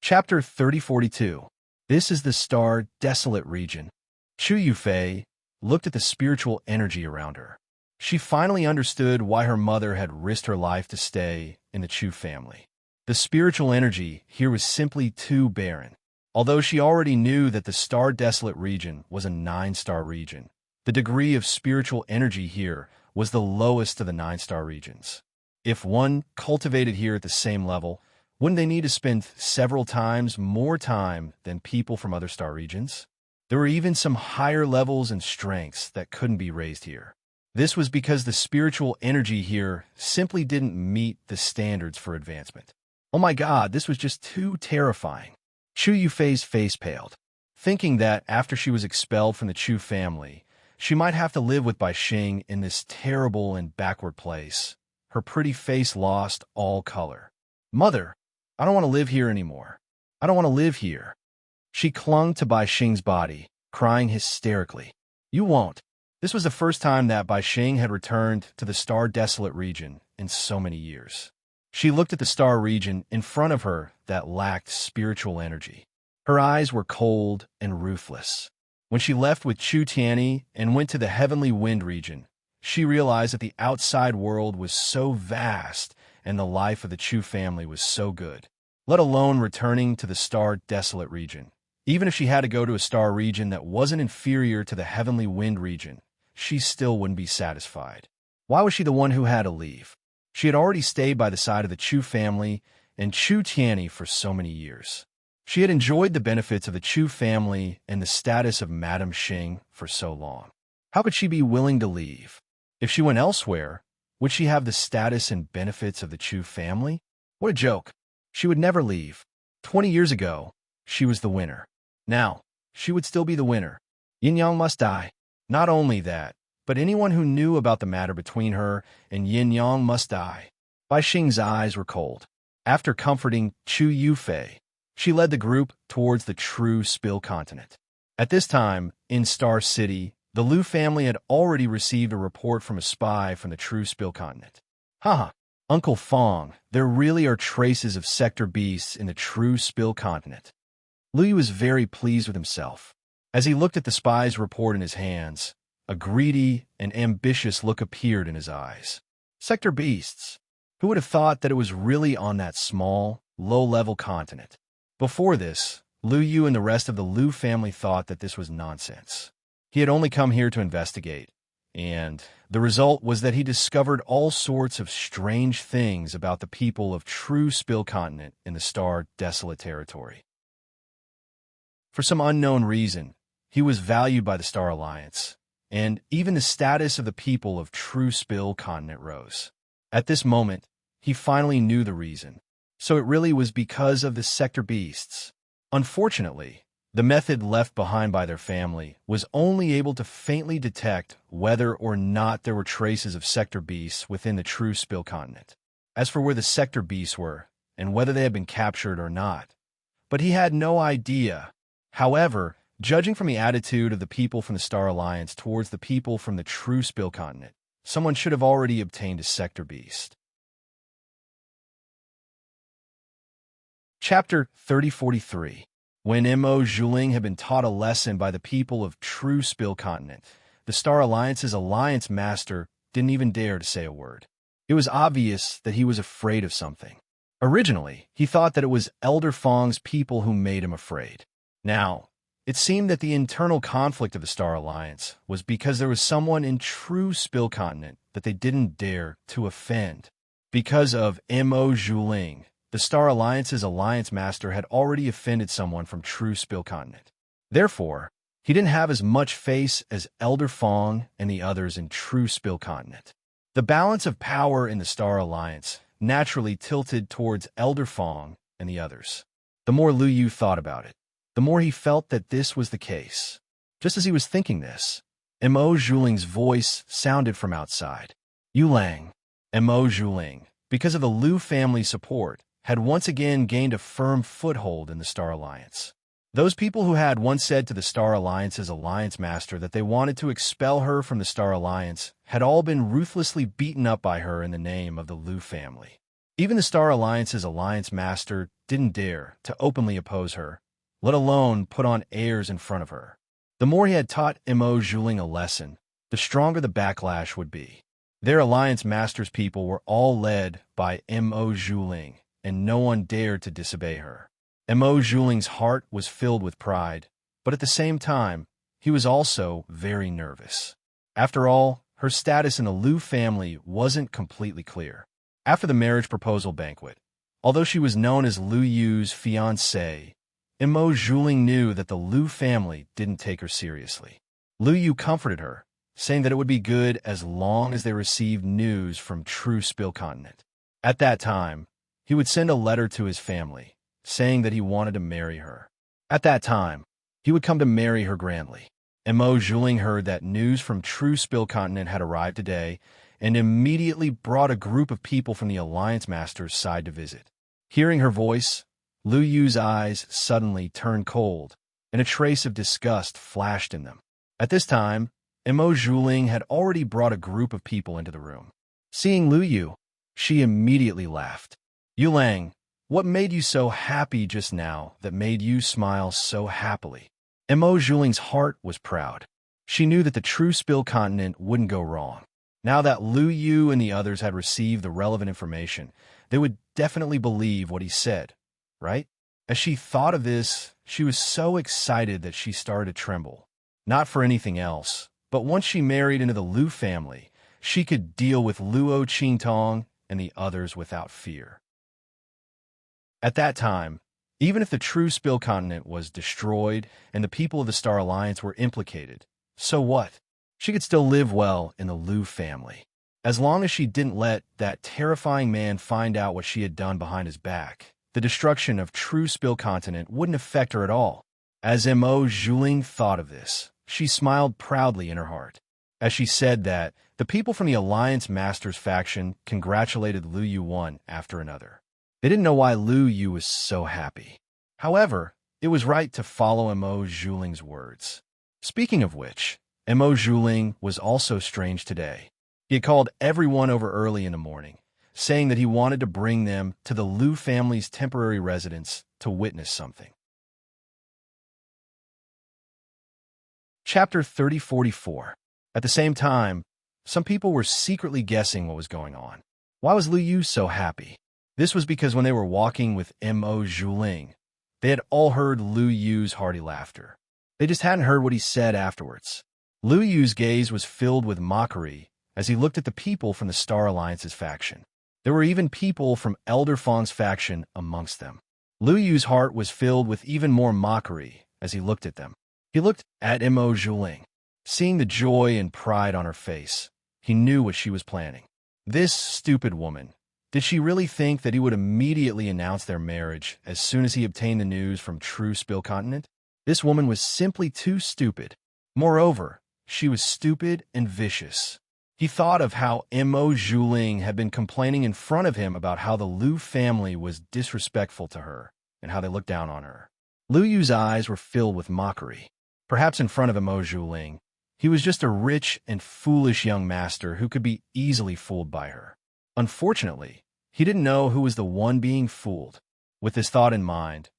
Chapter 3042. This is the star desolate region. Chu Yufei looked at the spiritual energy around her. She finally understood why her mother had risked her life to stay in the Chu family. The spiritual energy here was simply too barren. Although she already knew that the star desolate region was a 9-star region, the degree of spiritual energy here was the lowest of the 9-star regions. If one cultivated here at the same level, wouldn't they need to spend several times more time than people from other star regions? There were even some higher levels and strengths that couldn't be raised here. This was because the spiritual energy here simply didn't meet the standards for advancement. Oh my God, this was just too terrifying. Chu Yufei's face paled, thinking that after she was expelled from the Chu family, she might have to live with Bai Xing in this terrible and backward place. Her pretty face lost all color. Mother, I don't want to live here anymore. I don't want to live here. She clung to Bai Xing's body, crying hysterically. You won't. This was the first time that Bai Xing had returned to the star desolate region in so many years. She looked at the star region in front of her that lacked spiritual energy. Her eyes were cold and ruthless. When she left with Chu Tianyi and went to the heavenly wind region, she realized that the outside world was so vast and the life of the Chu family was so good, let alone returning to the star desolate region. Even if she had to go to a star region that wasn't inferior to the heavenly wind region, she still wouldn't be satisfied. Why was she the one who had to leave? She had already stayed by the side of the Chu family and Chu Tianyi for so many years. She had enjoyed the benefits of the Chu family and the status of Madame Xing for so long. How could she be willing to leave? If she went elsewhere, would she have the status and benefits of the Chu family? What a joke. She would never leave. 20 years ago, she was the winner. Now, she would still be the winner. Yin Yang must die. Not only that, but anyone who knew about the matter between her and Yin Yang must die. Bai Xing's eyes were cold. After comforting Chu Yufei, she led the group towards the true Spill continent. At this time, in Star City, the Liu family had already received a report from a spy from the true Spill continent. Haha, Uncle Fong, there really are traces of sector beasts in the true Spill continent. Liu was very pleased with himself. As he looked at the spy's report in his hands, a greedy and ambitious look appeared in his eyes. Sector beasts. Who would have thought that it was really on that small, low-level continent? Before this, Liu Yu and the rest of the Liu family thought that this was nonsense. He had only come here to investigate, and the result was that he discovered all sorts of strange things about the people of true Spill continent in the star desolate territory. For some unknown reason, he was valued by the Star Alliance, and even the status of the people of true Spill continent rose. At this moment, he finally knew the reason. So it really was because of the sector beasts. Unfortunately, the method left behind by their family was only able to faintly detect whether or not there were traces of sector beasts within the true Spill continent. As for where the sector beasts were, and whether they had been captured or not, but he had no idea. However, judging from the attitude of the people from the Star Alliance towards the people from the true Spill continent, someone should have already obtained a sector beast. Chapter 3043. When Mo Zhuling had been taught a lesson by the people of true Spill continent, the Star Alliance's alliance master didn't even dare to say a word. It was obvious that he was afraid of something. Originally, he thought that it was Elder Fong's people who made him afraid. Now, it seemed that the internal conflict of the Star Alliance was because there was someone in true Spill continent that they didn't dare to offend. Because of Mo Zhuling, the Star Alliance's alliance master had already offended someone from true Spill continent. Therefore, he didn't have as much face as Elder Fong and the others in true Spill continent. The balance of power in the Star Alliance naturally tilted towards Elder Fong and the others. The more Liu Yu thought about it, the more he felt that this was the case. Just as he was thinking this, Mo Zhuling's voice sounded from outside. Yu Lang, Mo Zhuling, because of the Liu family's support, had once again gained a firm foothold in the Star Alliance. Those people who had once said to the Star Alliance's alliance master that they wanted to expel her from the Star Alliance had all been ruthlessly beaten up by her in the name of the Liu family. Even the Star Alliance's Alliance Master didn't dare to openly oppose her, let alone put on airs in front of her. The more he had taught Mo Zhuling a lesson, the stronger the backlash would be. Their Alliance Master's people were all led by Mo Zhuling, and no one dared to disobey her. Mo Zhuling's heart was filled with pride, but at the same time, he was also very nervous. After all, her status in the Liu family wasn't completely clear. After the marriage proposal banquet, although she was known as Liu Yu's fiancée, Mo Zhuling knew that the Liu family didn't take her seriously. Liu Yu comforted her, saying that it would be good as long as they received news from True Spill Continent. At that time, he would send a letter to his family, saying that he wanted to marry her. At that time, he would come to marry her grandly. Mo Zhuling heard that news from True Spill Continent had arrived today, and immediately brought a group of people from the Alliance Master's side to visit. Hearing her voice, Liu Yu's eyes suddenly turned cold, and a trace of disgust flashed in them. At this time, Mo Zhuling had already brought a group of people into the room. Seeing Liu Yu, she immediately laughed. "Yu Lang, what made you so happy just now that made you smile so happily?" Mo Zhuling's heart was proud. She knew that the True Spill Continent wouldn't go wrong. Now that Liu Yu and the others had received the relevant information, they would definitely believe what he said, right? As she thought of this, she was so excited that she started to tremble. Not for anything else, but once she married into the Liu family, she could deal with Luo Qingtong and the others without fear. At that time, even if the True Spill Continent was destroyed and the people of the Star Alliance were implicated, so what? She could still live well in the Liu family. As long as she didn't let that terrifying man find out what she had done behind his back, the destruction of True Spill Continent wouldn't affect her at all. As Mo Zhuling thought of this, she smiled proudly in her heart. As she said that, the people from the Alliance Master's faction congratulated Liu Yu one after another. They didn't know why Liu Yu was so happy. However, it was right to follow Mo Zhuling's words. Speaking of which, Mo Zhuling was also strange today. He had called everyone over early in the morning, saying that he wanted to bring them to the Liu family's temporary residence to witness something. Chapter 3044. At the same time, some people were secretly guessing what was going on. Why was Liu Yu so happy? This was because when they were walking with Mo Zhuling, they had all heard Liu Yu's hearty laughter. They just hadn't heard what he said afterwards. Liu Yu's gaze was filled with mockery as he looked at the people from the Star Alliance's faction. There were even people from Elder Fawn's faction amongst them. Liu Yu's heart was filled with even more mockery as he looked at them. He looked at Mo Zhuling. Seeing the joy and pride on her face, he knew what she was planning. This stupid woman. Did she really think that he would immediately announce their marriage as soon as he obtained the news from True Spill Continent? This woman was simply too stupid. Moreover, she was stupid and vicious. He thought of how Mo Zhuling had been complaining in front of him about how the Liu family was disrespectful to her and how they looked down on her. Liu Yu's eyes were filled with mockery. Perhaps in front of Mo Zhuling, he was just a rich and foolish young master who could be easily fooled by her. Unfortunately, he didn't know who was the one being fooled. With this thought in mind,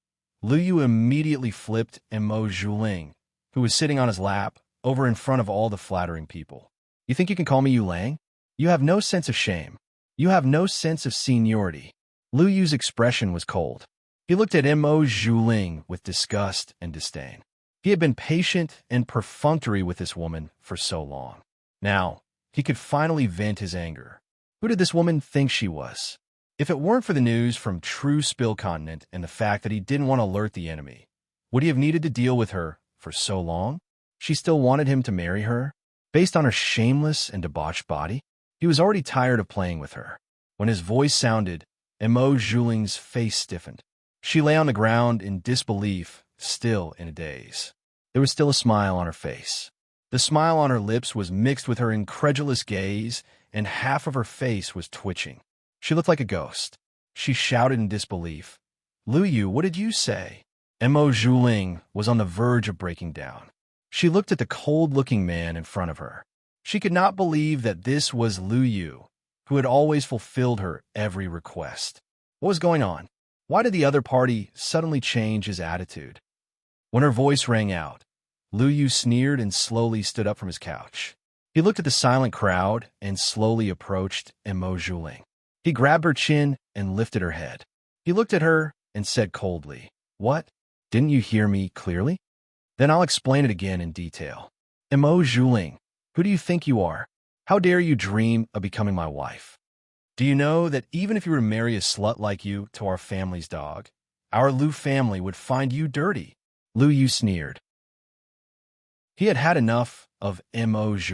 Liu Yu immediately flipped Mo Zhuling, who was sitting on his lap, over in front of all the flattering people. "You think you can call me Yu Lang? You have no sense of shame. You have no sense of seniority." Liu Yu's expression was cold. He looked at Mo Zhuling with disgust and disdain. He had been patient and perfunctory with this woman for so long. Now, he could finally vent his anger. Who did this woman think she was? If it weren't for the news from True Spill Continent and the fact that he didn't want to alert the enemy, would he have needed to deal with her for so long? She still wanted him to marry her? Based on her shameless and debauched body? He was already tired of playing with her. When his voice sounded, Mo Zhuling's face stiffened. She lay on the ground in disbelief, still in a daze. There was still a smile on her face. The smile on her lips was mixed with her incredulous gaze, and half of her face was twitching. She looked like a ghost. She shouted in disbelief, "Liu Yu, what did you say?" Mo Zhuling was on the verge of breaking down. She looked at the cold-looking man in front of her. She could not believe that this was Liu Yu, who had always fulfilled her every request. What was going on? Why did the other party suddenly change his attitude? When her voice rang out, Lu Yu sneered and slowly stood up from his couch. He looked at the silent crowd and slowly approached Immerse. He grabbed her chin and lifted her head. He looked at her and said coldly, "What? Didn't you hear me clearly? Then I'll explain it again in detail. Immerse, who do you think you are? How dare you dream of becoming my wife? Do you know that even if you were to marry a slut like you to our family's dog, our Lu family would find you dirty?" Lu Yu sneered. He had had enough of Immerse.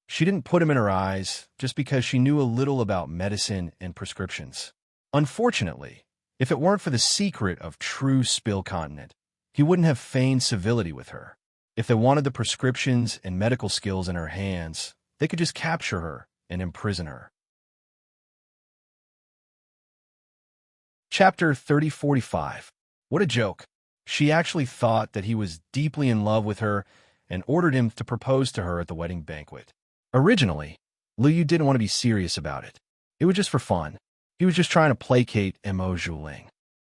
She didn't put him in her eyes just because she knew a little about medicine and prescriptions. Unfortunately, if it weren't for the secret of true Spill Continent, he wouldn't have feigned civility with her. If they wanted the prescriptions and medical skills in her hands, they could just capture her and imprison her. Chapter 3045. What a joke. She actually thought that he was deeply in love with her and ordered him to propose to her at the wedding banquet. Originally, Lu Yu didn't want to be serious about it. It was just for fun. He was just trying to placate Immerse.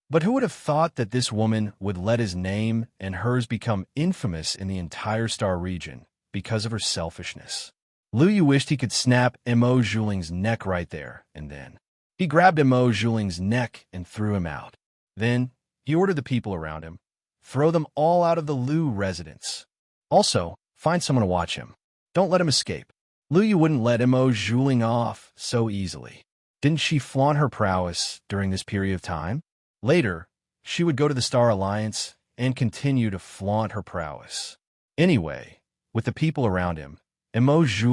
But who would have thought that this woman would let his name and hers become infamous in the entire Star region because of her selfishness? Lu Yu wished he could snap Immerse's neck right there and then. He grabbed Immerse's neck and threw him out. Then, he ordered the people around him, throw them all out of the Lu residence. Also, find someone to watch him. Don't let him escape. Lu Yu wouldn't let Immerse off so easily. Didn't she flaunt her prowess during this period of time? Later, she would go to the Star Alliance and continue to flaunt her prowess. Anyway, with the people around him, Immerse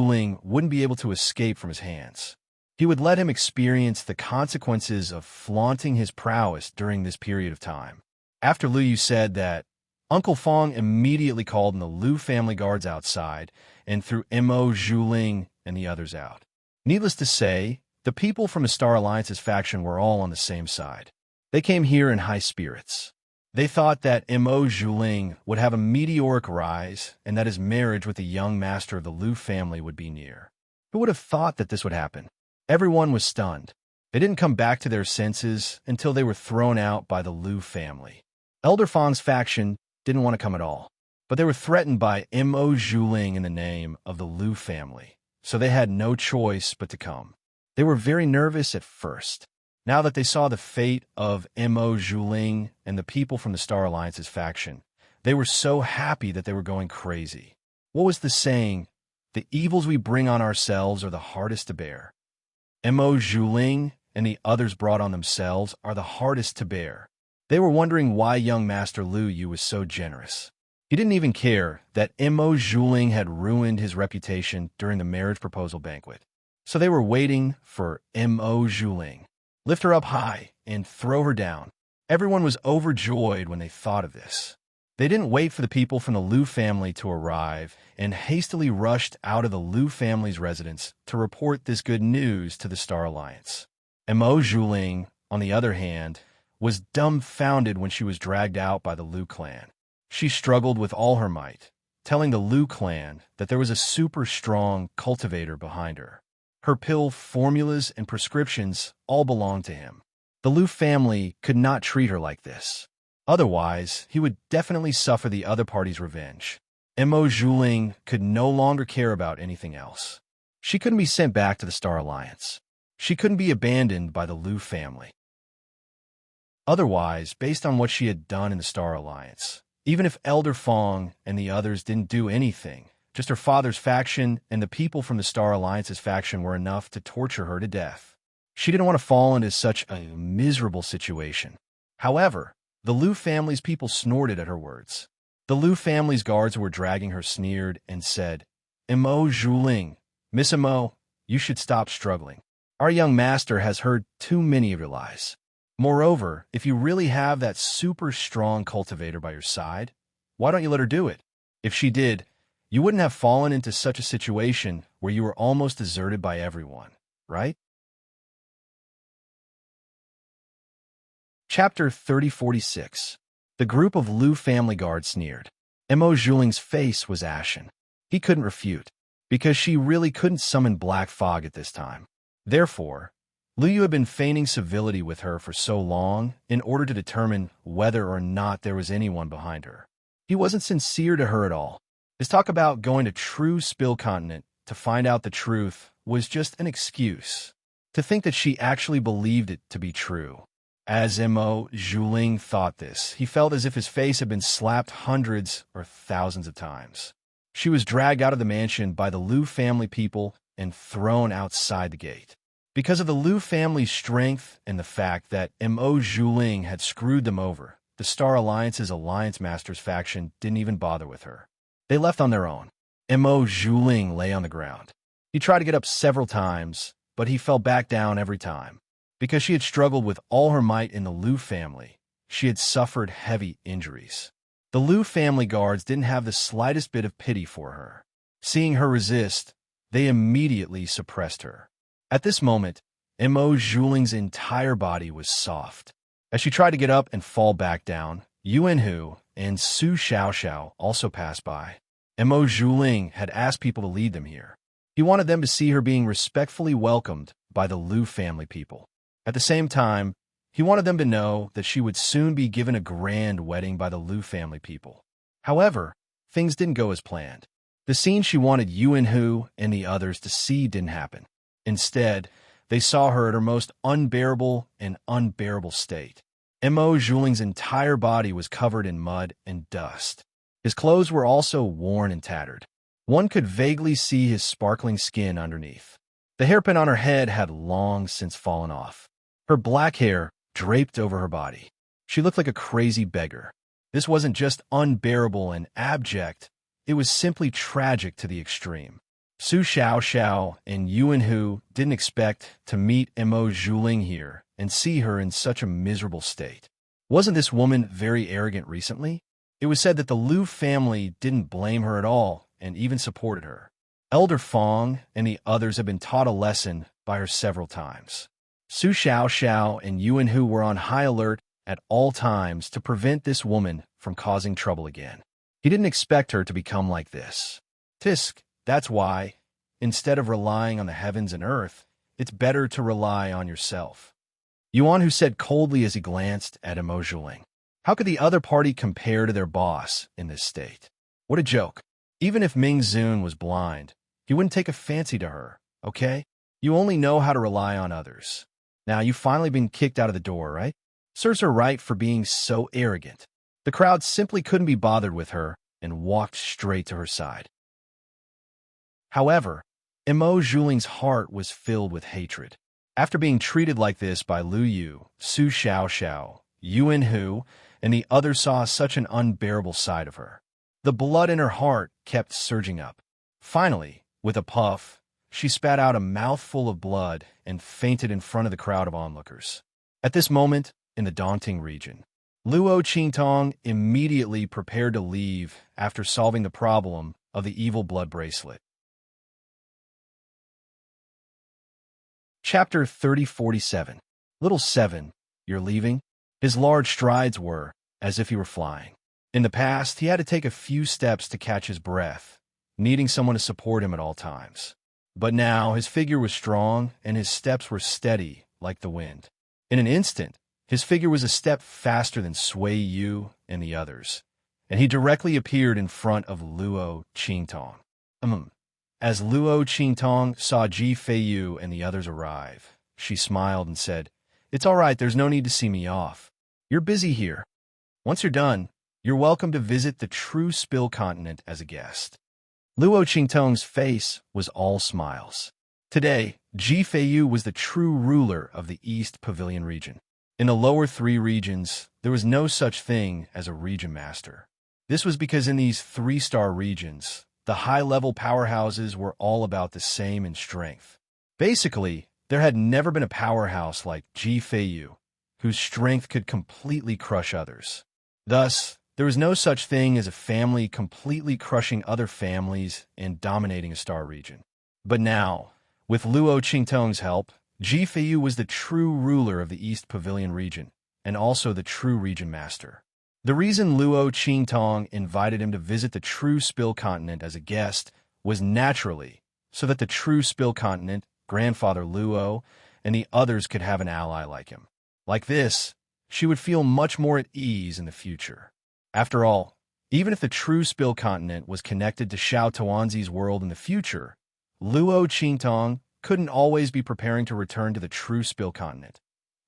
wouldn't be able to escape from his hands. He would let him experience the consequences of flaunting his prowess during this period of time. After Lu Yu said that, Uncle Fong immediately called in the Lu family guards outside and threw Immerse and the others out. Needless to say, the people from the Star Alliance's faction were all on the same side. They came here in high spirits. They thought that Immerse would have a meteoric rise and that his marriage with the young master of the Lu family would be near. Who would have thought that this would happen? Everyone was stunned. They didn't come back to their senses until they were thrown out by the Lu family. Elder Fong's faction didn't want to come at all, but they were threatened by Immerse in the name of the Lu family, so they had no choice but to come. They were very nervous at first. Now that they saw the fate of Immerse and the people from the Star Alliance's faction, they were so happy that they were going crazy. What was the saying? The evils we bring on ourselves are the hardest to bear. Immerse and the others brought on themselves are the hardest to bear. They were wondering why young Master Lu Yu was so generous. He didn't even care that Immerse had ruined his reputation during the marriage proposal banquet. So they were waiting for Immerse. Lift her up high and throw her down. Everyone was overjoyed when they thought of this. They didn't wait for the people from the Lu family to arrive and hastily rushed out of the Lu family's residence to report this good news to the Star Alliance. Immerse, on the other hand, was dumbfounded when she was dragged out by the Lu clan. She struggled with all her might, telling the Lu clan that there was a super strong cultivator behind her. Her pill formulas and prescriptions all belonged to him. The Lu family could not treat her like this. Otherwise, he would definitely suffer the other party's revenge. Immerse could no longer care about anything else. She couldn't be sent back to the Star Alliance. She couldn't be abandoned by the Lu family. Otherwise, based on what she had done in the Star Alliance, even if Elder Fong and the others didn't do anything, just her father's faction and the people from the Star Alliance's faction were enough to torture her to death. She didn't want to fall into such a miserable situation. However, the Lu family's people snorted at her words. The Lu family's guards who were dragging her sneered and said, "Immerse, Miss Immo, you should stop struggling. Our young master has heard too many of your lies. Moreover, if you really have that super strong cultivator by your side, why don't you let her do it? If she did, you wouldn't have fallen into such a situation where you were almost deserted by everyone, right?" Chapter 3046. The group of Lu family guards sneered. Immerse's face was ashen. He couldn't refute, because she really couldn't summon black fog at this time. Therefore, Lu Yu had been feigning civility with her for so long in order to determine whether or not there was anyone behind her. He wasn't sincere to her at all. His talk about going to True Spill Continent to find out the truth was just an excuse. To think that she actually believed it to be true. As Mo Zhuling thought this, he felt as if his face had been slapped hundreds or thousands of times. She was dragged out of the mansion by the Liu family people and thrown outside the gate. Because of the Liu family's strength and the fact that Mo Zhuling had screwed them over, the Star Alliance's Alliance Masters faction didn't even bother with her. They left on their own. Mo Zhuling lay on the ground. He tried to get up several times, but he fell back down every time. Because she had struggled with all her might in the Liu family, she had suffered heavy injuries. The Liu family guards didn't have the slightest bit of pity for her. Seeing her resist, they immediately suppressed her. At this moment, Mo Zhuling's entire body was soft. As she tried to get up and fall back down, Yuan Hu and Su Xiaoxiao also passed by. Mo Zhuling had asked people to lead them here. He wanted them to see her being respectfully welcomed by the Liu family people. At the same time, he wanted them to know that she would soon be given a grand wedding by the Liu family people. However, things didn't go as planned. The scene she wanted Yuan Hu and the others to see didn't happen. Instead, they saw her at her most unbearable state. Mo Zhuling's entire body was covered in mud and dust. His clothes were also worn and tattered. One could vaguely see his sparkling skin underneath. The hairpin on her head had long since fallen off. Her black hair draped over her body. She looked like a crazy beggar. This wasn't just unbearable and abject, it was simply tragic to the extreme. Su Xiaoxiao and Yuan Hu didn't expect to meet Mo Zhuling here and see her in such a miserable state. Wasn't this woman very arrogant recently? It was said that the Liu family didn't blame her at all and even supported her. Elder Fong and the others had been taught a lesson by her several times. Su Xiaoxiao and Yuan Hu were on high alert at all times to prevent this woman from causing trouble again. He didn't expect her to become like this. Tisk, that's why, instead of relying on the heavens and earth, it's better to rely on yourself. Yuan Hu said coldly as he glanced at Mo Zhuling. How could the other party compare to their boss in this state? What a joke. Even if Ming Zun was blind, he wouldn't take a fancy to her, okay? You only know how to rely on others. Now, you've finally been kicked out of the door, right? Serves her right for being so arrogant. The crowd simply couldn't be bothered with her and walked straight to her side. However, Mo Zhuling's heart was filled with hatred. After being treated like this by Lu Yu, Su Xiaoxiao, Yuan Hu, and the others saw such an unbearable side of her. The blood in her heart kept surging up. Finally, with a puff, she spat out a mouthful of blood and fainted in front of the crowd of onlookers. At this moment, in the Dongting region, Luo Qingtong immediately prepared to leave after solving the problem of the evil blood bracelet. Chapter 3047. Little 7, you're leaving? His large strides were as if he were flying. In the past, he had to take a few steps to catch his breath, needing someone to support him at all times. But now his figure was strong and his steps were steady like the wind. In an instant, his figure was a step faster than Sui Yu and the others, and he directly appeared in front of Luo Qingtong. As Luo Qingtong saw Ji Feiyu and the others arrive, she smiled and said, "It's all right, there's no need to see me off. You're busy here. Once you're done, you're welcome to visit the True Spill Continent as a guest." Luo Qingtong's face was all smiles. Today, Ji Feiyu was the true ruler of the East Pavilion region. In the lower 3 regions, there was no such thing as a region master. This was because in these 3-star regions, the high-level powerhouses were all about the same in strength. Basically, there had never been a powerhouse like Ji Feiyu, whose strength could completely crush others. Thus, there was no such thing as a family completely crushing other families and dominating a star region. But now, with Luo Qingtong's help, Ji Feiyu was the true ruler of the East Pavilion region, and also the true region master. The reason Luo Qingtong invited him to visit the True Spill Continent as a guest was naturally so that the True Spill Continent grandfather Luo, and the others could have an ally like him. Like this, she would feel much more at ease in the future. After all, even if the true Spill Continent was connected to Xiao Tuanzi's world in the future, Luo Qingtong couldn't always be preparing to return to the true Spill Continent,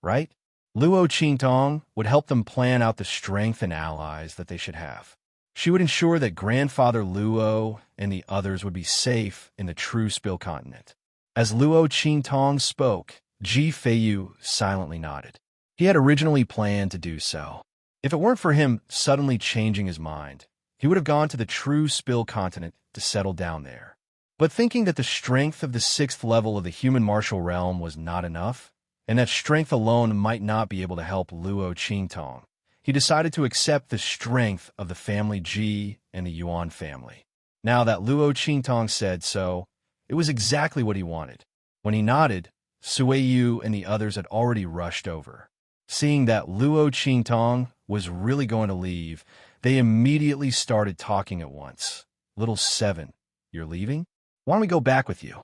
right? Luo Qingtong would help them plan out the strength and allies that they should have. She would ensure that grandfather Luo and the others would be safe in the true Spill Continent. As Luo Qingtong spoke, Ji Feiyu silently nodded. He had originally planned to do so. If it weren't for him suddenly changing his mind, he would have gone to the true Spill Continent to settle down there. But thinking that the strength of the 6th level of the human martial realm was not enough, and that strength alone might not be able to help Luo Qingtong, he decided to accept the strength of the family Ji and the Yuan family. Now that Luo Qingtong said so, it was exactly what he wanted. When he nodded, Suiyu and the others had already rushed over. Seeing that Luo Qingtong was really going to leave, they immediately started talking at once. Little 7, you're leaving? Why don't we go back with you?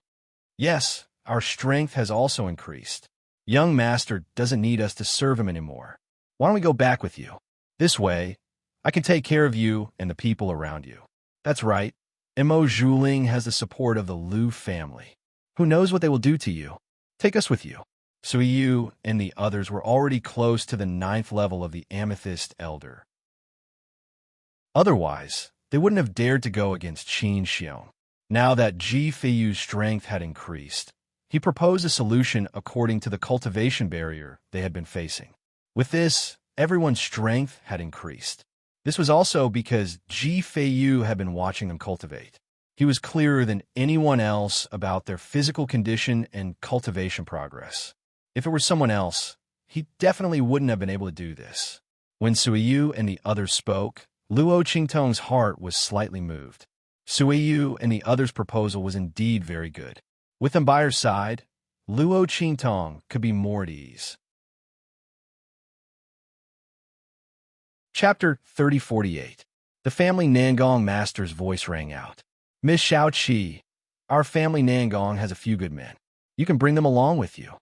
Yes, our strength has also increased. Young master doesn't need us to serve him anymore. Why don't we go back with you? This way, I can take care of you and the people around you. That's right. Mo Zhuling has the support of the Lu family. Who knows what they will do to you? Take us with you. Suiyu and the others were already close to the 9th level of the Amethyst Elder. Otherwise, they wouldn't have dared to go against Qin Xiong. Now that Ji Feiyu's strength had increased, he proposed a solution according to the cultivation barrier they had been facing. With this, everyone's strength had increased. This was also because Ji Feiyu had been watching them cultivate. He was clearer than anyone else about their physical condition and cultivation progress. If it were someone else, he definitely wouldn't have been able to do this. When Suiyu and the others spoke, Luo Qingtong's heart was slightly moved. Suiyu and the others' proposal was indeed very good. With them by her side, Luo Qingtong could be more at ease. Chapter 3048. The family Nangong master's voice rang out. Miss Xiaoqi, our family Nangong has a few good men. You can bring them along with you.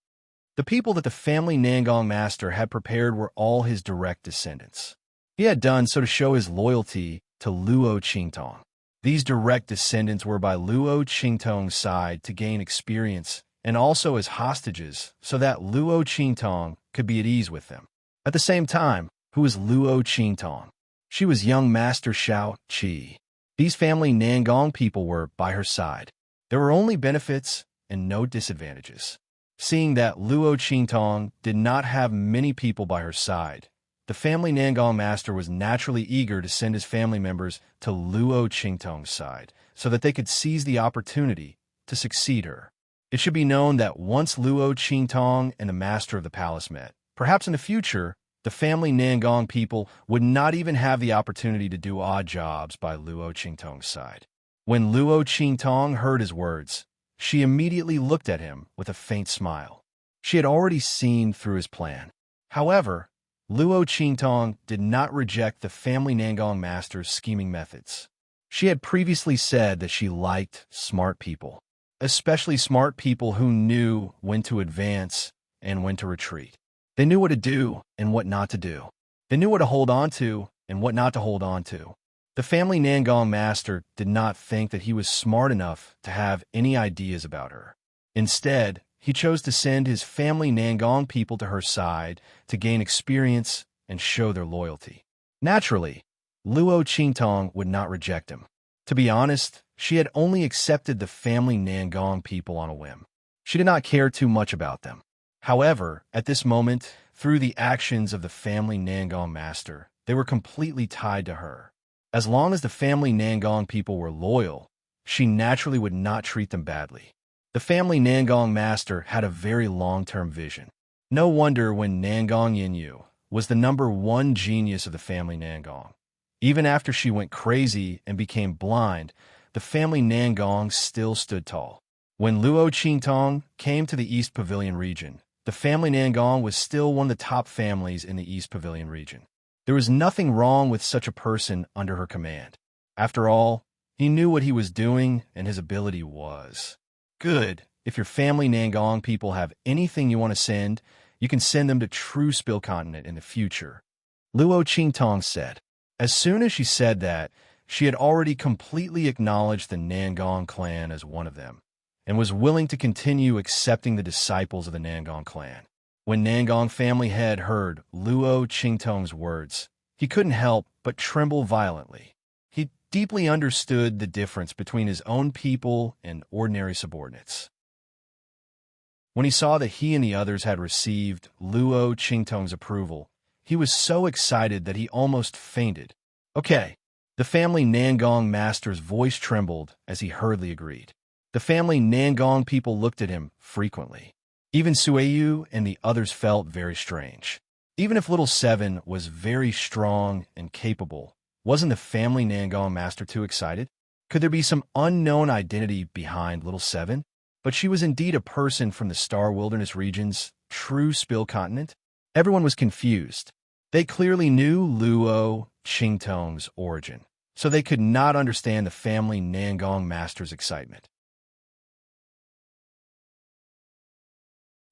The people that the family Nangong master had prepared were all his direct descendants. He had done so to show his loyalty to Luo Qingtong. These direct descendants were by Luo Qingtong's side to gain experience and also as hostages so that Luo Qingtong could be at ease with them. At the same time, who was Luo Qingtong? She was young Master Xiao Qi. These family Nangong people were by her side. There were only benefits and no disadvantages. Seeing that Luo Qingtong did not have many people by her side, the family Nangong master was naturally eager to send his family members to Luo Qingtong's side so that they could seize the opportunity to succeed her. It should be known that once Luo Qingtong and the master of the palace met, perhaps in the future, the family Nangong people would not even have the opportunity to do odd jobs by Luo Qingtong's side. When Luo Qingtong heard his words, she immediately looked at him with a faint smile. She had already seen through his plan. However, Luo Qingtong did not reject the family Nangong master's scheming methods. She had previously said that she liked smart people, especially smart people who knew when to advance and when to retreat. They knew what to do and what not to do. They knew what to hold on to and what not to hold on to. The family Nangong master did not think that he was smart enough to have any ideas about her. Instead, he chose to send his family Nangong people to her side to gain experience and show their loyalty. Naturally, Luo Qingtong would not reject him. To be honest, she had only accepted the family Nangong people on a whim. She did not care too much about them. However, at this moment, through the actions of the family Nangong master, they were completely tied to her. As long as the family Nangong people were loyal, she naturally would not treat them badly. The family Nangong master had a very long-term vision. No wonder when Nangong Yinyu was the #1 genius of the family Nangong. Even after she went crazy and became blind, the family Nangong still stood tall. When Luo Qingtong came to the East Pavilion region, the family Nangong was still one of the top families in the East Pavilion region. There was nothing wrong with such a person under her command. After all, he knew what he was doing and his ability was good. If your family Nangong people have anything you want to send, you can send them to True Spill Continent in the future, Luo Qingtong said. As soon as she said that, she had already completely acknowledged the Nangong clan as one of them, and was willing to continue accepting the disciples of the Nangong clan. When Nangong family head heard Luo Qingtong's words, he couldn't help but tremble violently. He deeply understood the difference between his own people and ordinary subordinates. When he saw that he and the others had received Luo Qingtong's approval, he was so excited that he almost fainted. Okay. The family Nangong master's voice trembled as he hurriedly agreed. The family Nangong people looked at him frequently. Even Sueyu and the others felt very strange. Even if Little Seven was very strong and capable, wasn't the family Nangong master too excited? Could there be some unknown identity behind Little Seven? But she was indeed a person from the Star Wilderness region's True Spill Continent. Everyone was confused. They clearly knew Luo Qingtong's origin, so they could not understand the family Nangong master's excitement.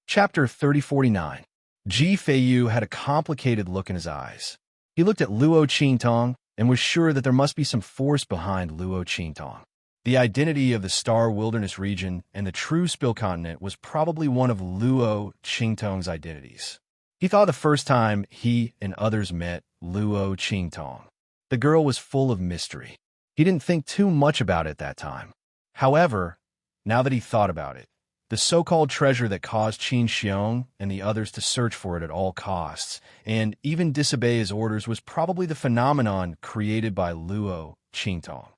Chapter 3049. Ji Feiyu had a complicated look in his eyes. He looked at Luo Qingtong and was sure that there must be some force behind Luo Qingtong. The identity of the Star Wilderness region and the True Spill Continent was probably one of Luo Qingtong's identities. He thought the first time he and others met Luo Qingtong, the girl was full of mystery. He didn't think too much about it at that time. However, now that he thought about it, the so-called treasure that caused Qin Xiong and the others to search for it at all costs, and even disobey his orders, was probably the phenomenon created by Luo Qingtong,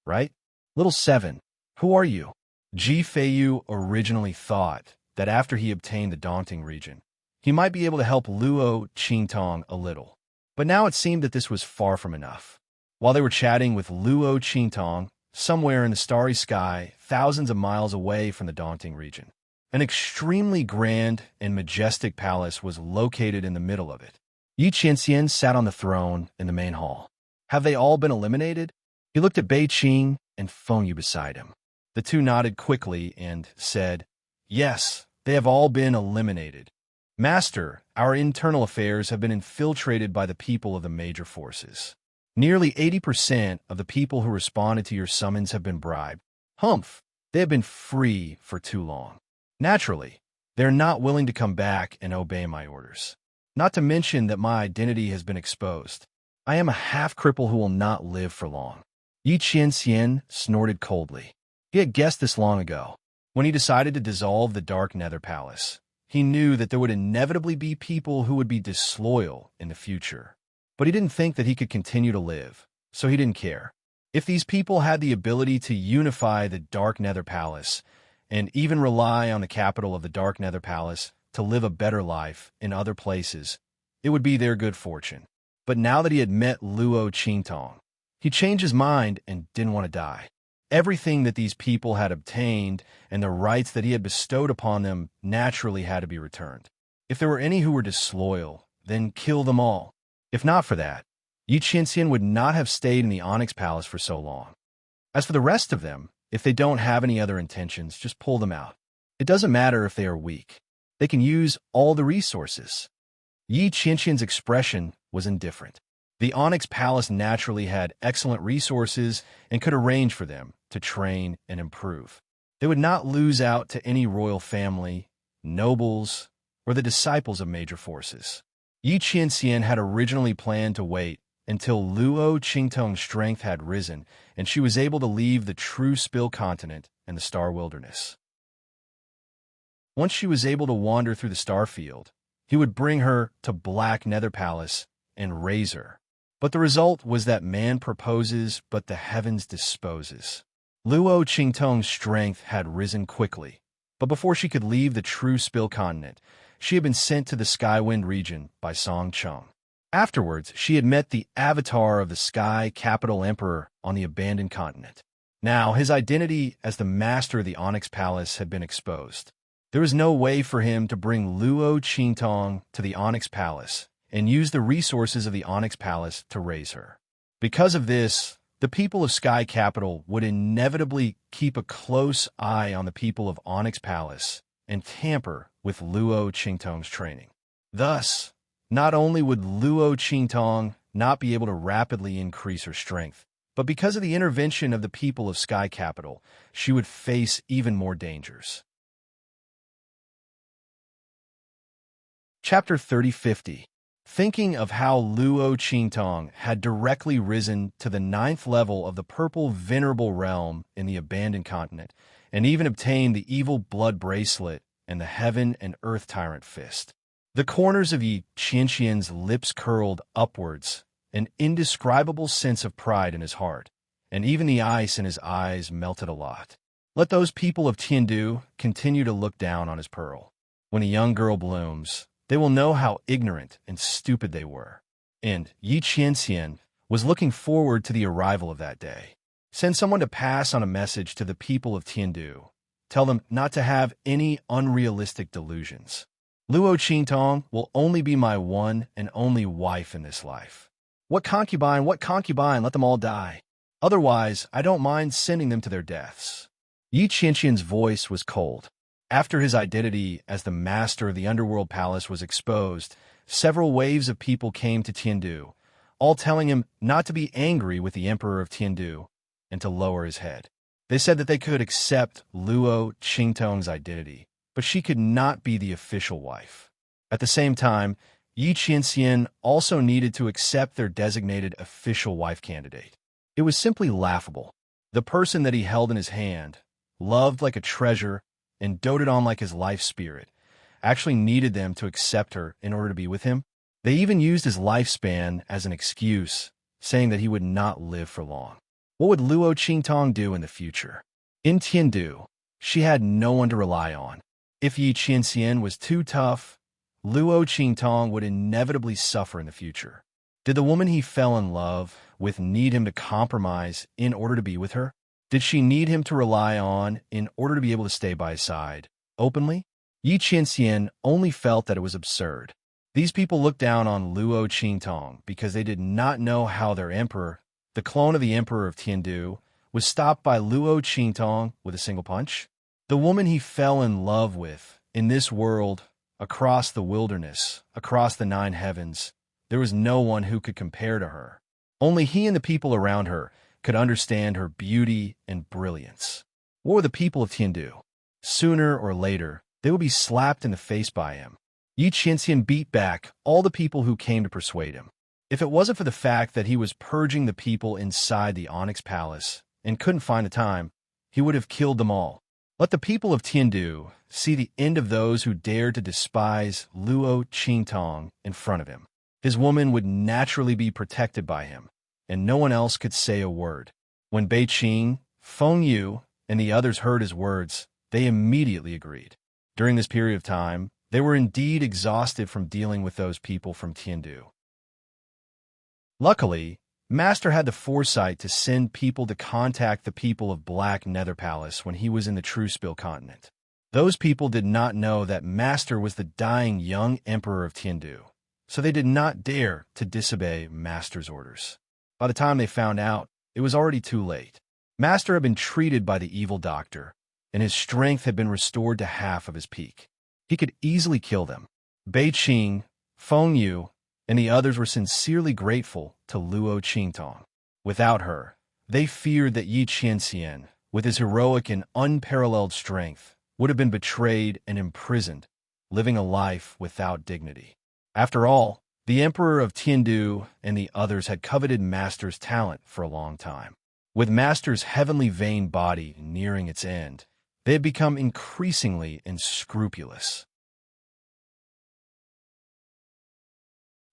right? Little Seven, who are you? Ji Feiyu originally thought that after he obtained the Daunting region, he might be able to help Luo Qingtong a little. But now it seemed that this was far from enough. While they were chatting with Luo Qingtong, somewhere in the starry sky, thousands of miles away from the Daunting region, an extremely grand and majestic palace was located in the middle of it. Yi Qianxian sat on the throne in the main hall. Have they all been eliminated? He looked at Bei Qing and Feng Yu beside him. The two nodded quickly and said, Yes, they have all been eliminated. Master, our internal affairs have been infiltrated by the people of the major forces. Nearly 80% of the people who responded to your summons have been bribed. Humph, they have been free for too long. Naturally, they are not willing to come back and obey my orders. Not to mention that my identity has been exposed. I am a half-cripple who will not live for long. Yi Qianxian snorted coldly. He had guessed this long ago. When he decided to dissolve the Dark Nether Palace, he knew that there would inevitably be people who would be disloyal in the future. But he didn't think that he could continue to live, so he didn't care. If these people had the ability to unify the Dark Nether Palace, and even rely on the capital of the Dark Nether Palace to live a better life in other places, it would be their good fortune. But now that he had met Luo Qingtong, he changed his mind and didn't want to die. Everything that these people had obtained and the rights that he had bestowed upon them naturally had to be returned. If there were any who were disloyal, then kill them all. If not for that, Yi Qianxian would not have stayed in the Onyx Palace for so long. As for the rest of them, if they don't have any other intentions, just pull them out. It doesn't matter if they are weak. They can use all the resources. Yi Qianxian's expression was indifferent. The Onyx Palace naturally had excellent resources and could arrange for them to train and improve. They would not lose out to any royal family, nobles, or the disciples of major forces. Yi Qianxian had originally planned to wait until Luo Qingtong's strength had risen and she was able to leave the True Spill Continent and the Star Wilderness. Once she was able to wander through the star field, he would bring her to Black Nether Palace and raise her. But the result was that man proposes, but the heavens disposes. Luo Qingtong's strength had risen quickly, but before she could leave the True Spill Continent, she had been sent to the Skywind region by Song Cheng. Afterwards, she had met the avatar of the Sky Capital Emperor on the abandoned continent. Now, his identity as the master of the Onyx Palace had been exposed. There was no way for him to bring Luo Qingtong to the Onyx Palace and use the resources of the Onyx Palace to raise her. Because of this, The people of Sky Capital would inevitably keep a close eye on the people of Onyx Palace and tamper with Luo Qingtong's training. Thus, not only would Luo Qingtong not be able to rapidly increase her strength, but because of the intervention of the people of Sky Capital, she would face even more dangers. Chapter 3050. Thinking of how Luo Qingtong had directly risen to the 9th level of the Purple Venerable Realm in the Abandoned Continent, and even obtained the Evil Blood Bracelet and the Heaven and Earth Tyrant Fist. The corners of Yi Qianxian's lips curled upwards, an indescribable sense of pride in his heart, and even the ice in his eyes melted a lot. Let those people of Tiandu continue to look down on his pearl. When a young girl blooms, they will know how ignorant and stupid they were. And Yi Qianxian was looking forward to the arrival of that day. Send someone to pass on a message to the people of Tiandu. Tell them not to have any unrealistic delusions. Luo Qingtong will only be my one and only wife in this life. What concubine, let them all die. Otherwise, I don't mind sending them to their deaths. Yi Qianxian's voice was cold. After his identity as the master of the Underworld Palace was exposed, several waves of people came to Tiandu, all telling him not to be angry with the Emperor of Tiandu and to lower his head. They said that they could accept Luo Qingtong's identity, but she could not be the official wife. At the same time, Yi Qianxian also needed to accept their designated official wife candidate. It was simply laughable. The person that he held in his hand, loved like a treasure, and doted on like his life spirit, actually needed them to accept her in order to be with him. They even used his lifespan as an excuse, saying that he would not live for long. What would Luo Qingtong do in the future? In Tiandu, she had no one to rely on. If Yi Qianxian was too tough, Luo Qingtong would inevitably suffer in the future. Did the woman he fell in love with need him to compromise in order to be with her? Did she need him to rely on in order to be able to stay by his side, openly? Yi Qianxian only felt that it was absurd. These people looked down on Luo Qingtong because they did not know how their emperor, the clone of the Emperor of Tiandu, was stopped by Luo Qingtong with a single punch. The woman he fell in love with, in this world, across the wilderness, across the 9 heavens, there was no one who could compare to her. Only he and the people around her could understand her beauty and brilliance. What were the people of Tiandu? Sooner or later, they would be slapped in the face by him. Yi Qianxian beat back all the people who came to persuade him. If it wasn't for the fact that he was purging the people inside the Onyx Palace and couldn't find the time, he would have killed them all. Let the people of Tiandu see the end of those who dared to despise Luo Qingtong in front of him. His woman would naturally be protected by him, and no one else could say a word. When Bei Qing, Feng Yu, and the others heard his words, they immediately agreed. During this period of time, they were indeed exhausted from dealing with those people from Tiandu. Luckily, Master had the foresight to send people to contact the people of Black Nether Palace when he was in the Truespill continent. Those people did not know that Master was the dying young Emperor of Tiandu, so they did not dare to disobey Master's orders. By the time they found out, it was already too late. Master had been treated by the evil doctor, and his strength had been restored to half of his peak. He could easily kill them. Bei Qing, Feng Yu, and the others were sincerely grateful to Luo Qingtong. Without her, they feared that Yi Qianxian, with his heroic and unparalleled strength, would have been betrayed and imprisoned, living a life without dignity. After all, the Emperor of Tiandu and the others had coveted Master's talent for a long time. With Master's heavenly vein body nearing its end, they had become increasingly unscrupulous.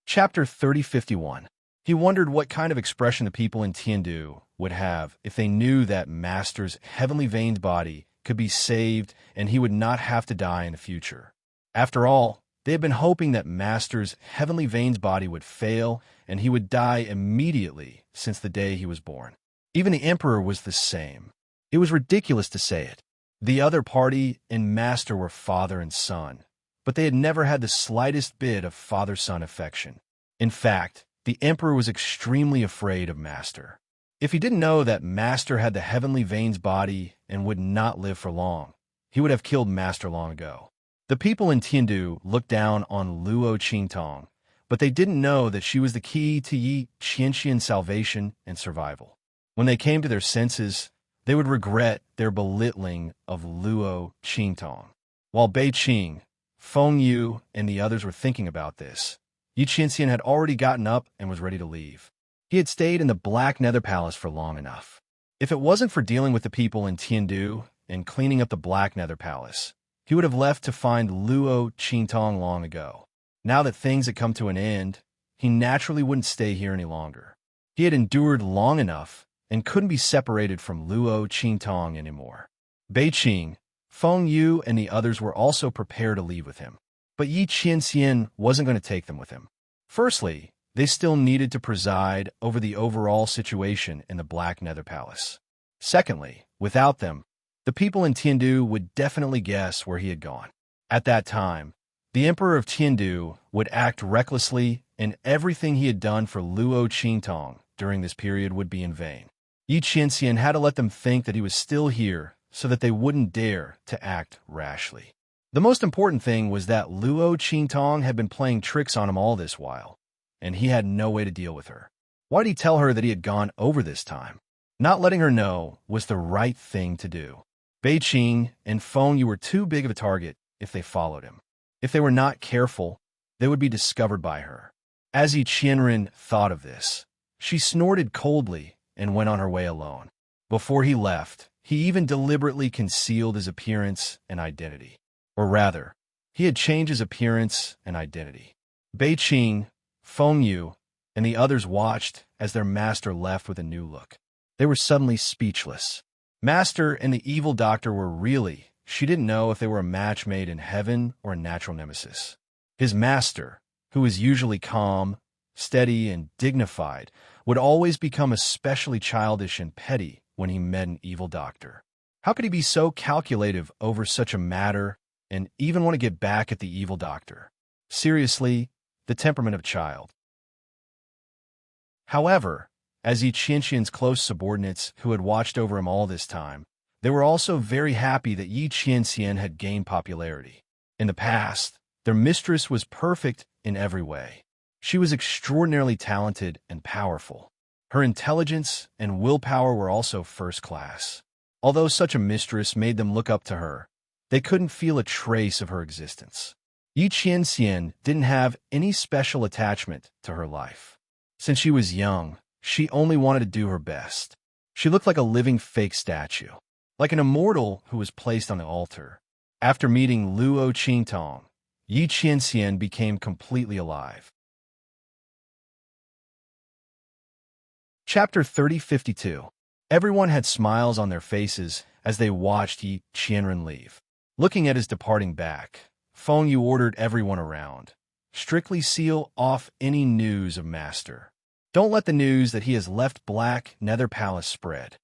Chapter 3051. He wondered what kind of expression the people in Tiandu would have if they knew that Master's heavenly veined body could be saved and he would not have to die in the future. After all, they had been hoping that Master's heavenly veined body would fail and he would die immediately since the day he was born. Even the Emperor was the same. It was ridiculous to say it. The other party and Master were father and son, but they had never had the slightest bit of father-son affection. In fact, the Emperor was extremely afraid of Master. If he didn't know that Master had the heavenly veins body and would not live for long, he would have killed Master long ago. The people in Tiandu looked down on Luo Qingtong, but they didn't know that she was the key to Yi Qianxian's salvation and survival. When they came to their senses, they would regret their belittling of Luo Qingtong. While Bei Qing, Feng Yu, and the others were thinking about this, Yi Qianxian had already gotten up and was ready to leave. He had stayed in the Black Nether Palace for long enough. If it wasn't for dealing with the people in Tiandu and cleaning up the Black Nether Palace, he would have left to find Luo Qingtong long ago. Now that things had come to an end, he naturally wouldn't stay here any longer. He had endured long enough and couldn't be separated from Luo Qingtong anymore. Bei Qing, Feng Yu, and the others were also prepared to leave with him. But Yi Qianxian wasn't going to take them with him. Firstly, they still needed to preside over the overall situation in the Black Nether Palace. Secondly, without them, the people in Tiandu would definitely guess where he had gone. At that time, the Emperor of Tiandu would act recklessly, and everything he had done for Luo Qingtong during this period would be in vain. Yi Qianxian had to let them think that he was still here so that they wouldn't dare to act rashly. The most important thing was that Luo Qingtong had been playing tricks on him all this while, and he had no way to deal with her. Why did he tell her that he had gone over this time? Not letting her know was the right thing to do. Bei Qing and Feng Yu were too big of a target if they followed him. If they were not careful, they would be discovered by her. As Yi Qianren thought of this, she snorted coldly and went on her way alone. Before he left, he even deliberately concealed his appearance and identity. Or rather, he had changed his appearance and identity. Bei Qing, Feng Yu, and the others watched as their master left with a new look. They were suddenly speechless. Master and the evil doctor were really, she didn't know if they were a match made in heaven or a natural nemesis. His master, who was usually calm, steady, and dignified, would always become especially childish and petty when he met an evil doctor. How could he be so calculative over such a matter and even want to get back at the evil doctor? Seriously, the temperament of a child. However, as Yi Qianxian's close subordinates who had watched over him all this time, they were also very happy that Yi Qianxian had gained popularity. In the past, their mistress was perfect in every way. She was extraordinarily talented and powerful. Her intelligence and willpower were also first class. Although such a mistress made them look up to her, they couldn't feel a trace of her existence. Yi Qianxian didn't have any special attachment to her life. Since she was young, she only wanted to do her best. She looked like a living fake statue, like an immortal who was placed on the altar. After meeting Luo Qingtong, Yi Qianxian became completely alive. Chapter 3052. Everyone had smiles on their faces as they watched Yi Qianren leave. Looking at his departing back, Feng Yu ordered everyone around. Strictly seal off any news of Master. Don't let the news that he has left Black Nether Palace spread.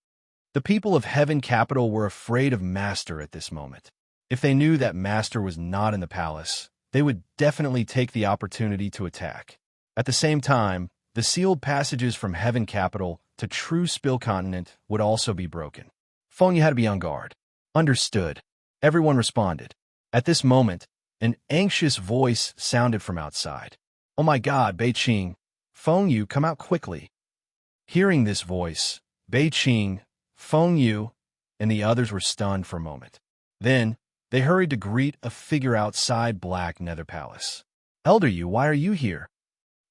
The people of Heaven Capital were afraid of Master at this moment. If they knew that Master was not in the palace, they would definitely take the opportunity to attack. At the same time, the sealed passages from Heaven Capital to True Spill Continent would also be broken. Feng Yu had to be on guard. Understood. Everyone responded. At this moment, an anxious voice sounded from outside. Oh my God, Bei Qing, Feng Yu, come out quickly. Hearing this voice, Bei Qing, Feng Yu, and the others were stunned for a moment. Then, they hurried to greet a figure outside Black Nether Palace. Elder Yu, why are you here?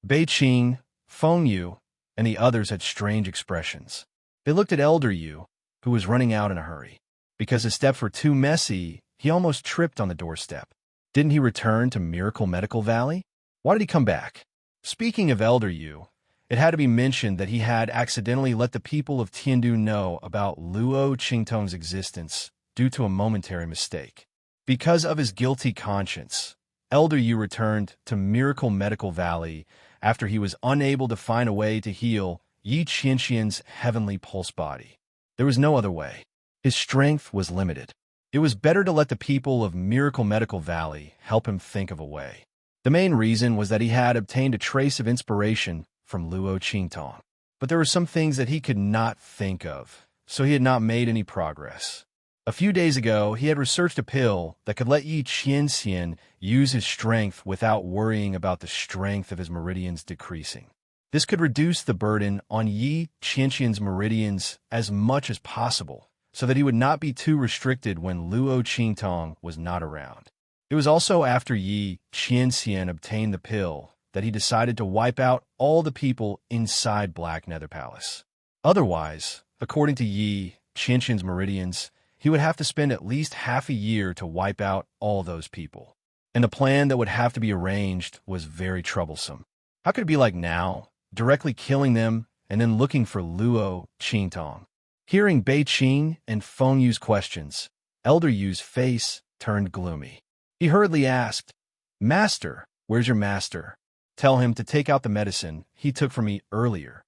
Bei Qing, Feng Yu, and the others had strange expressions. They looked at Elder Yu, who was running out in a hurry. Because his steps were too messy, he almost tripped on the doorstep. Didn't he return to Miracle Medical Valley? Why did he come back? Speaking of Elder Yu, it had to be mentioned that he had accidentally let the people of Tiandu know about Luo Qingtong's existence due to a momentary mistake. Because of his guilty conscience, Elder Yu returned to Miracle Medical Valley after he was unable to find a way to heal Yi Qianxian's heavenly pulse body. There was no other way. His strength was limited. It was better to let the people of Miracle Medical Valley help him think of a way. The main reason was that he had obtained a trace of inspiration from Luo Qingtong. but there were some things that he could not think of, so he had not made any progress. A few days ago, he had researched a pill that could let Yi Qianxian use his strength without worrying about the strength of his meridians decreasing. This could reduce the burden on Yi Qianxian's meridians as much as possible, so that he would not be too restricted when Luo Qingtong was not around. It was also after Yi Qianxian obtained the pill that he decided to wipe out all the people inside Black Nether Palace. Otherwise, according to Yi Qianxian's meridians, he would have to spend at least half a year to wipe out all those people. And the plan that would have to be arranged was very troublesome. How could it be like now, directly killing them and then looking for Luo Qingtong? Hearing Bei Qing and Feng Yu's questions, Elder Yu's face turned gloomy. He hurriedly asked, "Master, where's your master? Tell him to take out the medicine he took from me earlier."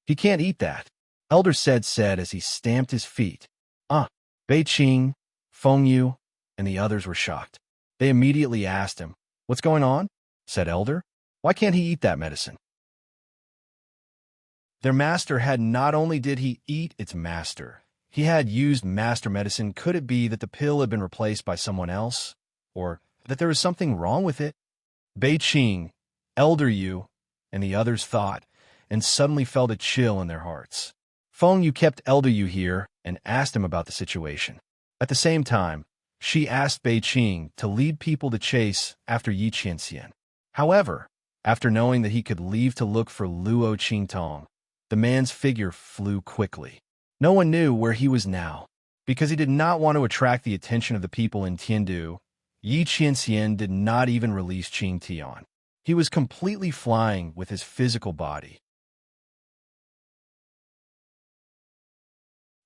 "He can't eat that," Elder said as he stamped his feet. Bei Qing, Feng Yu, and the others were shocked. They immediately asked him, "What's going on?" said Elder. "Why can't he eat that medicine?" Their master had not only did he eat its master, he had used master medicine. Could it be that the pill had been replaced by someone else? Or that there was something wrong with it? Bei Qing, Elder Yu, and the others thought, and suddenly felt a chill in their hearts. Feng Yu kept Elder Yu here and asked him about the situation. At the same time, she asked Bei Qing to lead people to chase after Yi Qianxian. However, after knowing that he could leave to look for Luo Qingtong, the man's figure flew quickly. No one knew where he was now. Because he did not want to attract the attention of the people in Tiandu, Yi Qianxian did not even release Qing Tian. He was completely flying with his physical body.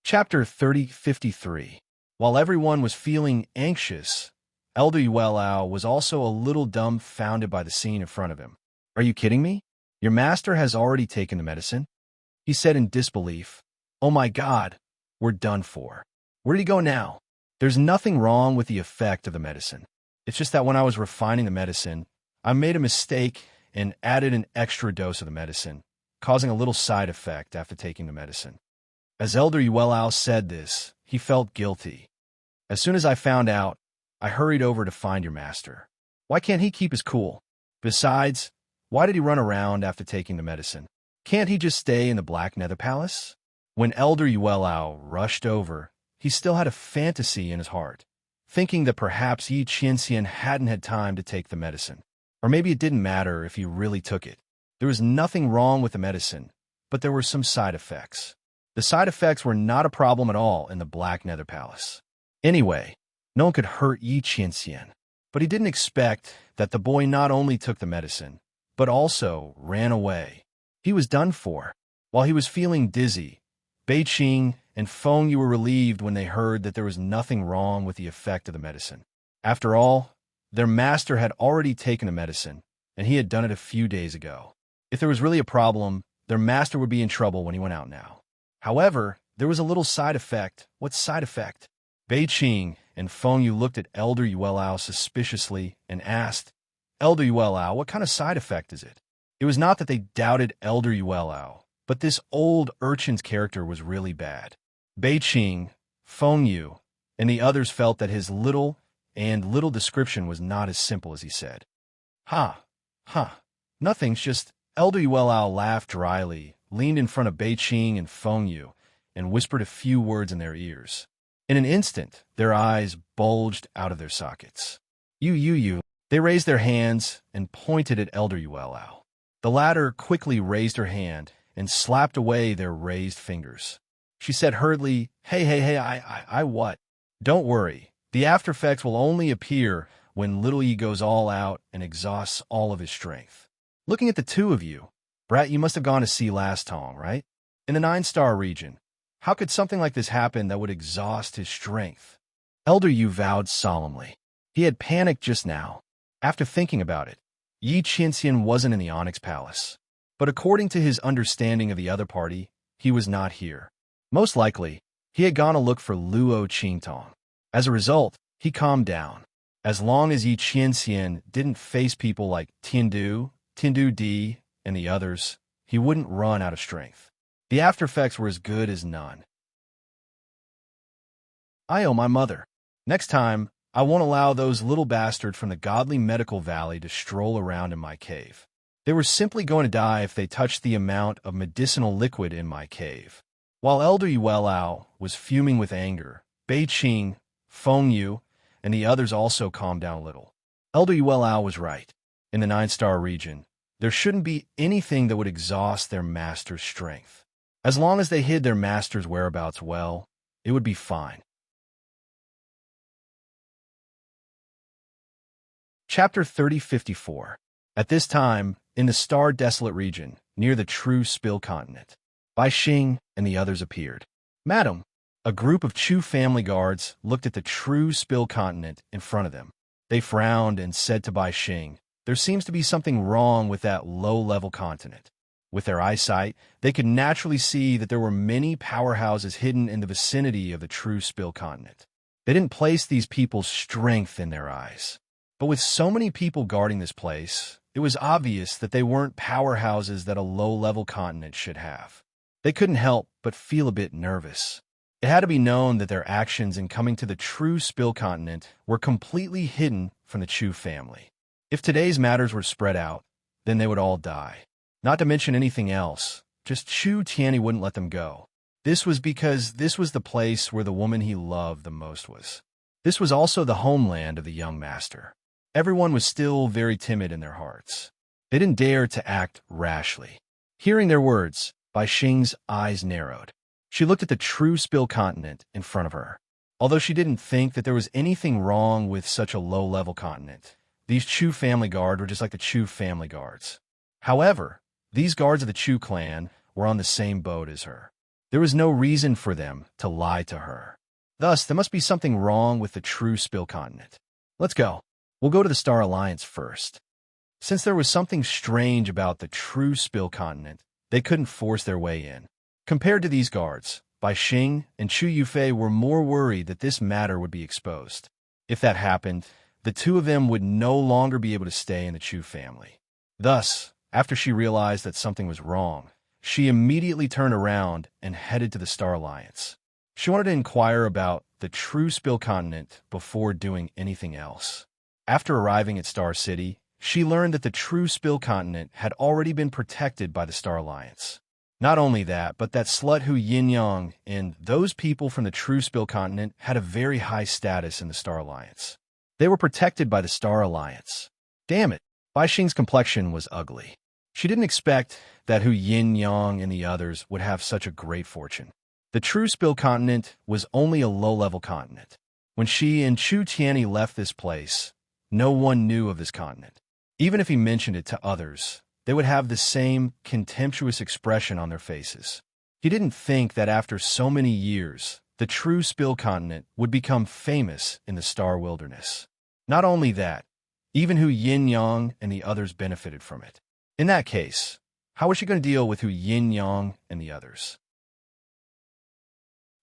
Chapter 3053. While everyone was feeling anxious, Elder Yuelao was also a little dumbfounded by the scene in front of him. "Are you kidding me? Your master has already taken the medicine?" he said in disbelief. "Oh my God, we're done for. Where did he go now?" "There's nothing wrong with the effect of the medicine. It's just that when I was refining the medicine, I made a mistake and added an extra dose of the medicine, causing a little side effect after taking the medicine." As Elder Yuelao said this, he felt guilty. "As soon as I found out, I hurried over to find your master. Why can't he keep his cool? Besides, why did he run around after taking the medicine? Can't he just stay in the Black Nether Palace?" When Elder Yuelao rushed over, he still had a fantasy in his heart, thinking that perhaps Yi Qianxian hadn't had time to take the medicine. Or maybe it didn't matter if he really took it. There was nothing wrong with the medicine, but there were some side effects. The side effects were not a problem at all in the Black Nether Palace. Anyway, no one could hurt Yi Qianxian, but he didn't expect that the boy not only took the medicine, but also ran away. He was done for. While he was feeling dizzy, Bei Qing and Feng Yu were relieved when they heard that there was nothing wrong with the effect of the medicine. After all, their master had already taken the medicine, and he had done it a few days ago. If there was really a problem, their master would be in trouble when he went out now. However, there was a little side effect. What side effect? Bei Qing and Feng Yu looked at Elder Yuelao suspiciously and asked, "Elder Yuelao, what kind of side effect is it?" It was not that they doubted Elder Yuelao, but this old urchin's character was really bad. Bei Qing, Feng Yu, and the others felt that his little description was not as simple as he said. Nothing's just..." Elder Yuelao laughed dryly, leaned in front of Bei Qing and Feng Yu, and whispered a few words in their ears. In an instant, their eyes bulged out of their sockets. You. They raised their hands and pointed at Elder Yuelao. The latter quickly raised her hand and slapped away their raised fingers. She said hurriedly, Hey, I what? Don't worry. The after effects will only appear when little Yi goes all out and exhausts all of his strength. Looking at the two of you, Brat, you must have gone to see Last Tong, right? In the 9-star region. How could something like this happen that would exhaust his strength? Elder Yu vowed solemnly. He had panicked just now. After thinking about it, Yi Qianxian wasn't in the Onyx Palace. But according to his understanding of the other party, he was not here. Most likely, he had gone to look for Luo Qingtong. As a result, he calmed down. As long as Yi Qianxian didn't face people like Tiandu D, and the others, he wouldn't run out of strength. The after effects were as good as none. I owe my mother. Next time, I won't allow those little bastards from the godly medical valley to stroll around in my cave. They were simply going to die if they touched the amount of medicinal liquid in my cave. While Elder Yuelao was fuming with anger, Bei Qing, Feng Yu, and the others also calmed down a little. Elder Yuelao was right. In the 9-star region, there shouldn't be anything that would exhaust their master's strength. As long as they hid their master's whereabouts well, it would be fine. Chapter 3054. At this time, in the star-desolate region, near the true Spill Continent, Bai Xing and the others appeared. Madam, a group of Chu family guards looked at the true Spill Continent in front of them. They frowned and said to Bai Xing, "There seems to be something wrong with that low-level continent." With their eyesight, they could naturally see that there were many powerhouses hidden in the vicinity of the true Spill Continent. They didn't place these people's strength in their eyes. But with so many people guarding this place, it was obvious that they weren't powerhouses that a low-level continent should have. They couldn't help but feel a bit nervous. It had to be known that their actions in coming to the true Spill Continent were completely hidden from the Chu family. If today's matters were spread out, then they would all die. Not to mention anything else, just Chu Tianyi wouldn't let them go. This was because this was the place where the woman he loved the most was. This was also the homeland of the young master. Everyone was still very timid in their hearts. They didn't dare to act rashly. Hearing their words, Bai Xing's eyes narrowed. She looked at the true Spill Continent in front of her. Although she didn't think that there was anything wrong with such a low-level continent, these Chu family guards were just like the Chu family guards. However, these guards of the Chu clan were on the same boat as her. There was no reason for them to lie to her. Thus, there must be something wrong with the true Spill Continent. Let's go. We'll go to the Star Alliance first. Since there was something strange about the true Spill Continent, they couldn't force their way in. Compared to these guards, Bai Xing and Chu Yufei were more worried that this matter would be exposed. If that happened, the two of them would no longer be able to stay in the Chu family. Thus, after she realized that something was wrong, she immediately turned around and headed to the Star Alliance. She wanted to inquire about the true Spill Continent before doing anything else. After arriving at Star City, she learned that the true Spill Continent had already been protected by the Star Alliance. Not only that, but that slut Hu Yinyang and those people from the true Spill Continent had a very high status in the Star Alliance. They were protected by the Star Alliance. Damn it, Bai Xing's complexion was ugly. She didn't expect that Hu Yinyang and the others would have such a great fortune. The true Spill Continent was only a low-level continent. When she and Chu Tianyi left this place, no one knew of this continent. Even if he mentioned it to others, they would have the same contemptuous expression on their faces. He didn't think that after so many years, the true Spill Continent would become famous in the Star Wilderness. Not only that, even Hu Yinyang and the others benefited from it. In that case, how was she going to deal with Hu Yinyang and the others?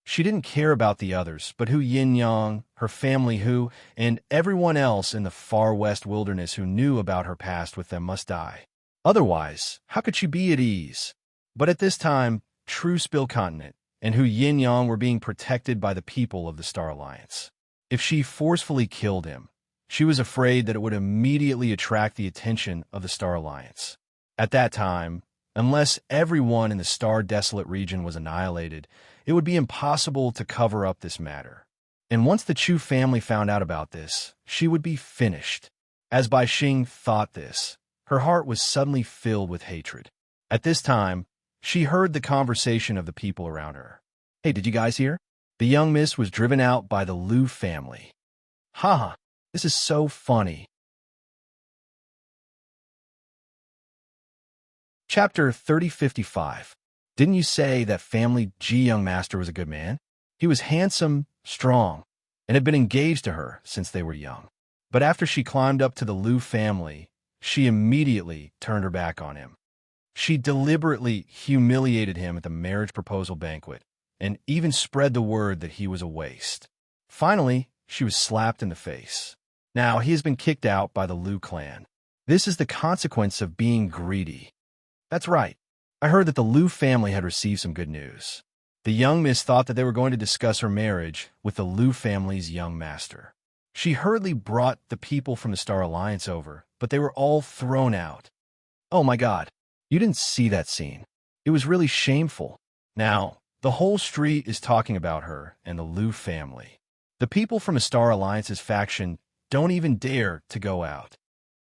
She didn't care about the others, but Hu Yinyang, her family Hu, and everyone else in the far west wilderness who knew about her past with them must die. Otherwise, how could she be at ease? But at this time, true Spill Continent and Hu Yinyang were being protected by the people of the Star Alliance. If she forcefully killed him, she was afraid that it would immediately attract the attention of the Star Alliance. At that time, unless everyone in the star-desolate region was annihilated, it would be impossible to cover up this matter. And once the Chu family found out about this, she would be finished. As Bai Xing thought this, her heart was suddenly filled with hatred. At this time, she heard the conversation of the people around her. "Hey, did you guys hear? The young miss was driven out by the Liu family. Haha, this is so funny." Chapter 3055. Didn't you say that family Ji young master was a good man? He was handsome, strong, and had been engaged to her since they were young. But after she climbed up to the Liu family, she immediately turned her back on him. She deliberately humiliated him at the marriage proposal banquet, and even spread the word that he was a waste. Finally, she was slapped in the face. Now he has been kicked out by the Liu clan. This is the consequence of being greedy. That's right. I heard that the Liu family had received some good news. The young miss thought that they were going to discuss her marriage with the Liu family's young master. She hurriedly brought the people from the Star Alliance over, but they were all thrown out. Oh my God, you didn't see that scene. It was really shameful. Now, the whole street is talking about her and the Liu family. The people from the Star Alliance's faction don't even dare to go out.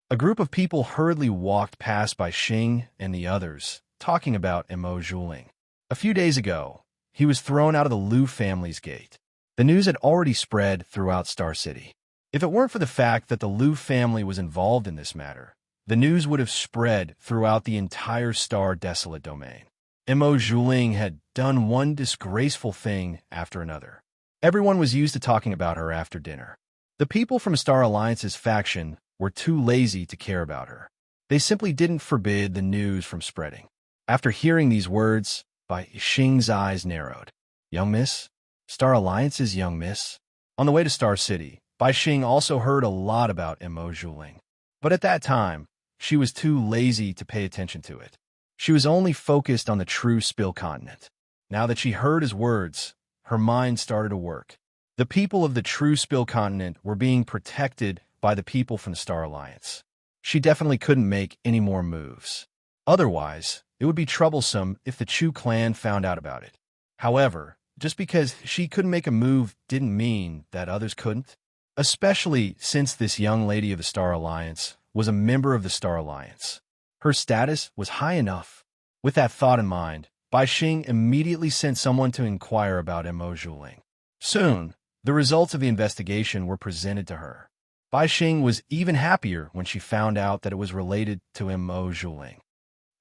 A group of people hurriedly walked past Bai Xing and the others, talking about Emo Zhuling. A few days ago, he was thrown out of the Liu family's gate. The news had already spread throughout Star City. If it weren't for the fact that the Liu family was involved in this matter, the news would have spread throughout the entire Star Desolate domain. Emo Zhuling had done one disgraceful thing after another. Everyone was used to talking about her after dinner. The people from Star Alliance's faction were too lazy to care about her. They simply didn't forbid the news from spreading. After hearing these words, Bai Xing's eyes narrowed. Young miss? Star Alliance's young miss? On the way to Star City, Bai Xing also heard a lot about Emo Zhuling. But at that time, she was too lazy to pay attention to it. She was only focused on the true Spill continent. Now that she heard his words, her mind started to work. The people of the true Spill continent were being protected by the people from the Star Alliance. She definitely couldn't make any more moves. Otherwise, it would be troublesome if the Chu clan found out about it. However, just because she couldn't make a move didn't mean that others couldn't. Especially since this young lady of the Star Alliance was a member of the Star Alliance. Her status was high enough. With that thought in mind, Bai Xing immediately sent someone to inquire about Emo Zhuling. Soon, the results of the investigation were presented to her. Bai Xing was even happier when she found out that it was related to Emo Zhuling.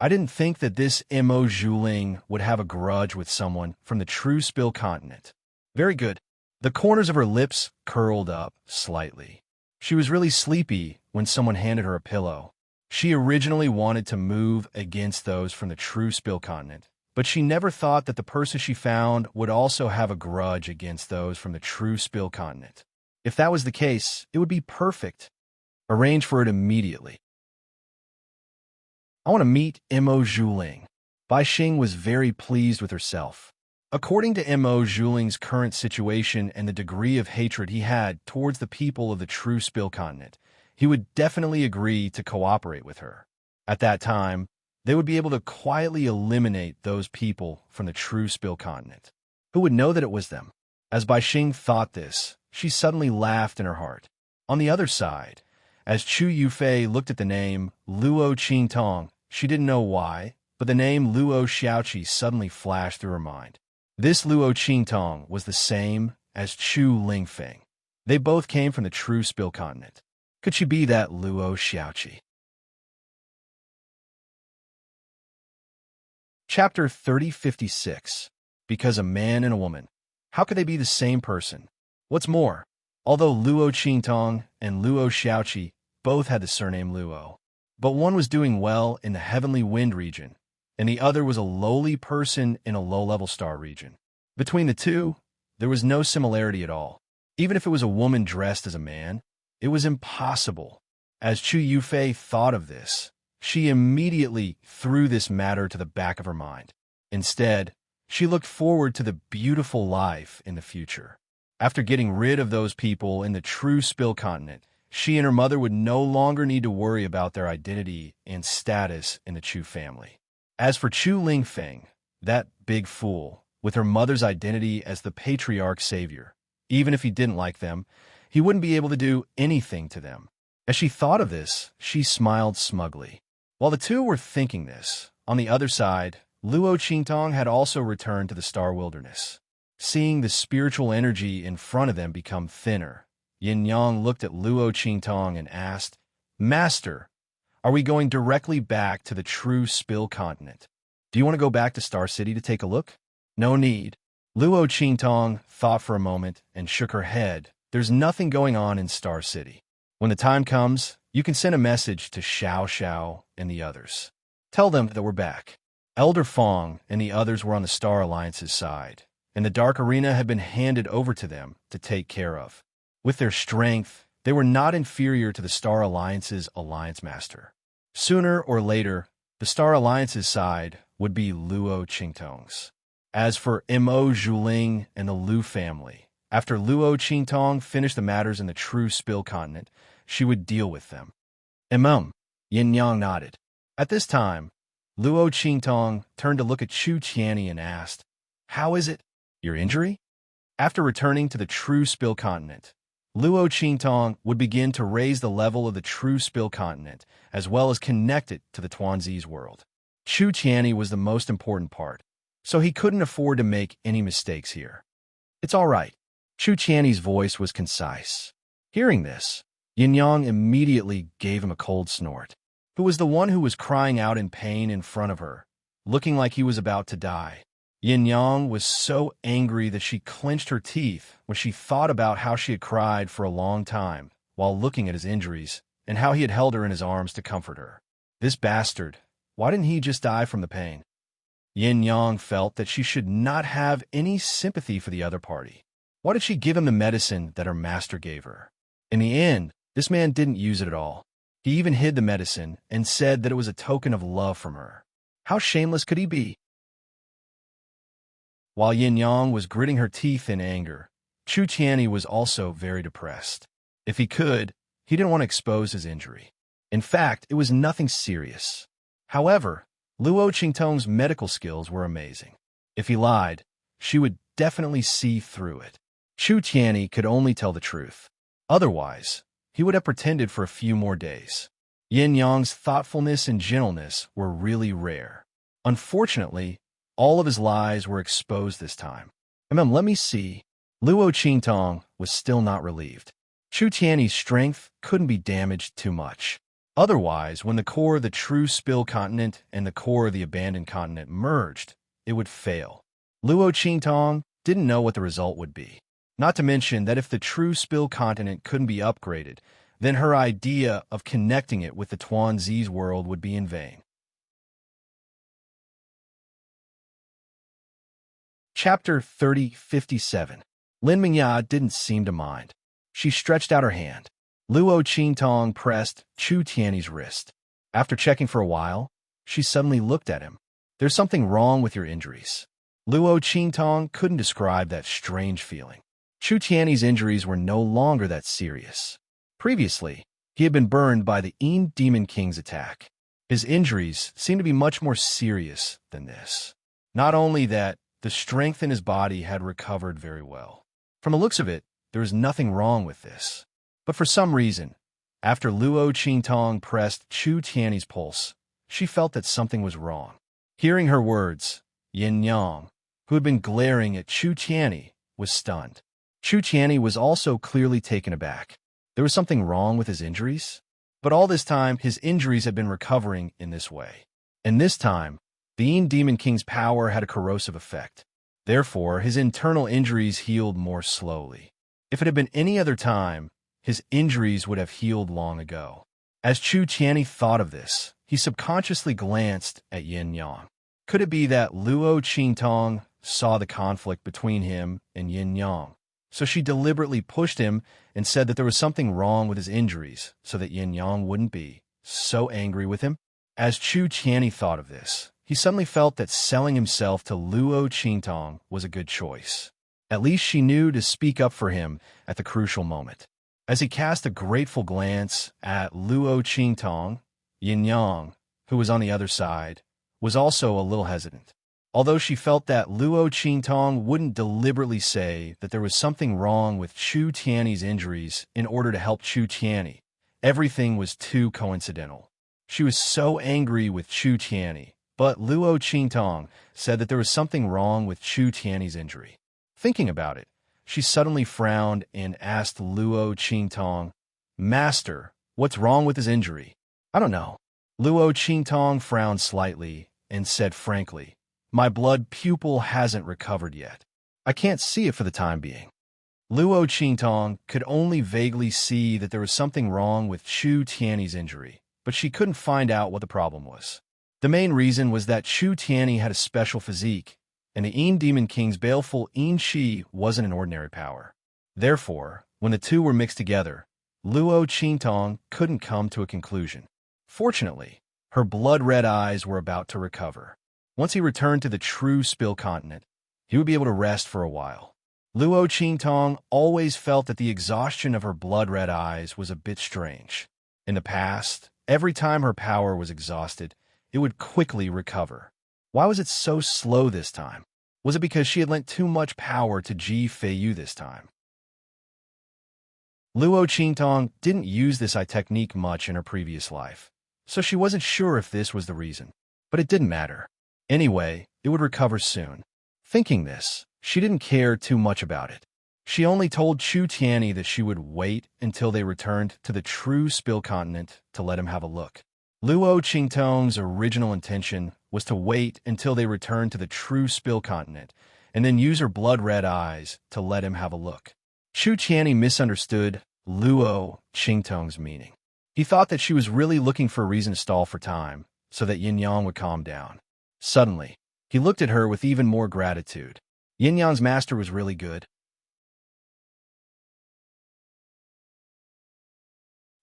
I didn't think that this Emo Zhuling would have a grudge with someone from the true Spill continent. Very good. The corners of her lips curled up slightly. She was really sleepy when someone handed her a pillow. She originally wanted to move against those from the true Spill continent, but she never thought that the person she found would also have a grudge against those from the true Spill continent. If that was the case, it would be perfect. Arrange for it immediately. I want to meet Emo Zhuling. Bai Xing was very pleased with herself. According to Emo Zhuling's current situation and the degree of hatred he had towards the people of the true Spill continent, he would definitely agree to cooperate with her. At that time, they would be able to quietly eliminate those people from the true Spill continent. Who would know that it was them? As Bai Xing thought this, she suddenly laughed in her heart. On the other side, as Chu Yufei looked at the name Luo Qingtong, she didn't know why, but the name Luo Xiaoqi suddenly flashed through her mind. This Luo Qingtong was the same as Chu Lingfeng. They both came from the true Spill continent. Could she be that Luo Xiaoqi? Chapter 3056. Because a man and a woman. How could they be the same person? What's more, although Luo Qingtong and Luo Xiaoqi both had the surname Luo, but one was doing well in the Heavenly Wind region, and the other was a lowly person in a low-level star region. Between the two, there was no similarity at all. Even if it was a woman dressed as a man, it was impossible. As Chu Yufei thought of this, she immediately threw this matter to the back of her mind. Instead, she looked forward to the beautiful life in the future. After getting rid of those people in the true Spill continent, she and her mother would no longer need to worry about their identity and status in the Chu family. As for Chu Lingfeng, that big fool, with her mother's identity as the patriarch savior, even if he didn't like them, he wouldn't be able to do anything to them. As she thought of this, she smiled smugly. While the two were thinking this, on the other side, Luo Qingtong had also returned to the Star Wilderness. Seeing the spiritual energy in front of them become thinner, Yin Yang looked at Luo Qingtong and asked, "Master, are we going directly back to the true Spill continent? Do you want to go back to Star City to take a look?" "No need." Luo Qingtong thought for a moment and shook her head. "There's nothing going on in Star City. When the time comes, you can send a message to Xiao Xiao and the others. Tell them that we're back." Elder Fong and the others were on the Star Alliance's side, and the Dark Arena had been handed over to them to take care of. With their strength, they were not inferior to the Star Alliance's Alliance Master. Sooner or later, the Star Alliance's side would be Luo Qingtong's. As for Mo Zhuling and the Lu family, after Luo Qingtong finished the matters in the true Spill continent, she would deal with them. Yin Yang nodded. At this time, Luo Qingtong turned to look at Chu Qianni and asked, "How is it? Your injury?" After returning to the true Spill continent, Luo Qingtong would begin to raise the level of the true Spill continent, as well as connect it to the Tuanzi's world. Chu Qianni was the most important part, so he couldn't afford to make any mistakes here. "It's all right." Chu Qianni's voice was concise. Hearing this, Yin Yang immediately gave him a cold snort. Who was the one who was crying out in pain in front of her, looking like he was about to die? Yin Yang was so angry that she clenched her teeth when she thought about how she had cried for a long time while looking at his injuries and how he had held her in his arms to comfort her. This bastard, why didn't he just die from the pain? Yin Yang felt that she should not have any sympathy for the other party. Why did she give him the medicine that her master gave her? In the end, this man didn't use it at all. He even hid the medicine and said that it was a token of love from her. How shameless could he be? While Yin Yang was gritting her teeth in anger, Chu Qianni was also very depressed. If he could, he didn't want to expose his injury. In fact, it was nothing serious. However, Luo Qingtong's medical skills were amazing. If he lied, she would definitely see through it. Chu Qianni could only tell the truth. Otherwise, he would have pretended for a few more days. Yin Yang's thoughtfulness and gentleness were really rare. Unfortunately, all of his lies were exposed this time. Let me see. Luo Qingtong was still not relieved. Chu Qianni's strength couldn't be damaged too much. Otherwise, when the core of the true Spill continent and the core of the abandoned continent merged, it would fail. Luo Qingtong didn't know what the result would be. Not to mention that if the true Spill continent couldn't be upgraded, then her idea of connecting it with the Tuanzi's world would be in vain. Chapter 3057. Lin Mingya didn't seem to mind. She stretched out her hand. Luo Qingtong pressed Chu Qianni's wrist. After checking for a while, she suddenly looked at him. "There's something wrong with your injuries." Luo Qingtong couldn't describe that strange feeling. Chu Qianni's injuries were no longer that serious. Previously, he had been burned by the Demon King's attack. His injuries seemed to be much more serious than this. Not only that, the strength in his body had recovered very well. From the looks of it, there was nothing wrong with this. But for some reason, after Luo Qingtong pressed Chu Qianni's pulse, she felt that something was wrong. Hearing her words, Yin Yang, who had been glaring at Chu Qianni, was stunned. Chu Qianni was also clearly taken aback. There was something wrong with his injuries? But all this time, his injuries had been recovering in this way. And this time, the Demon King's power had a corrosive effect. Therefore, his internal injuries healed more slowly. If it had been any other time, his injuries would have healed long ago. As Chu Qianni thought of this, he subconsciously glanced at Yin Yang. Could it be that Luo Qingtong saw the conflict between him and Yin Yang? So she deliberately pushed him and said that there was something wrong with his injuries so that Yin Yang wouldn't be so angry with him. As Chu Qianni thought of this, he suddenly felt that selling himself to Luo Qingtong was a good choice. At least she knew to speak up for him at the crucial moment. As he cast a grateful glance at Luo Qingtong, Yin Yang, who was on the other side, was also a little hesitant. Although she felt that Luo Qingtong wouldn't deliberately say that there was something wrong with Chu Qianni's injuries in order to help Chu Qianni, everything was too coincidental. She was so angry with Chu Qianni, but Luo Qingtong said that there was something wrong with Chu Qianni's injury. Thinking about it, she suddenly frowned and asked Luo Qingtong, "Master, what's wrong with his injury?" "I don't know." Luo Qingtong frowned slightly and said frankly, "My blood pupil hasn't recovered yet. I can't see it for the time being." Luo Qingtong could only vaguely see that there was something wrong with Chu Qianni's injury, but she couldn't find out what the problem was. The main reason was that Chu Qianni had a special physique, and the Demon King's baleful Shi wasn't an ordinary power. Therefore, when the two were mixed together, Luo Qingtong couldn't come to a conclusion. Fortunately, her blood-red eyes were about to recover. Once he returned to the true Spill continent, he would be able to rest for a while. Luo Qingtong always felt that the exhaustion of her blood-red eyes was a bit strange. In the past, every time her power was exhausted, it would quickly recover. Why was it so slow this time? Was it because she had lent too much power to Ji Feiyu this time? Luo Qingtong didn't use this technique much in her previous life, so she wasn't sure if this was the reason. But it didn't matter. Anyway, it would recover soon. Thinking this, she didn't care too much about it. She only told Chu Tianyi that she would wait until they returned to the true Spill continent to let him have a look. Luo Qingtong's original intention was to wait until they returned to the true Spill continent and then use her blood-red eyes to let him have a look. Chu Tianyi misunderstood Luo Qingtong's meaning. He thought that she was really looking for a reason to stall for time so that Yin Yang would calm down. Suddenly, he looked at her with even more gratitude. Yin Yang's master was really good.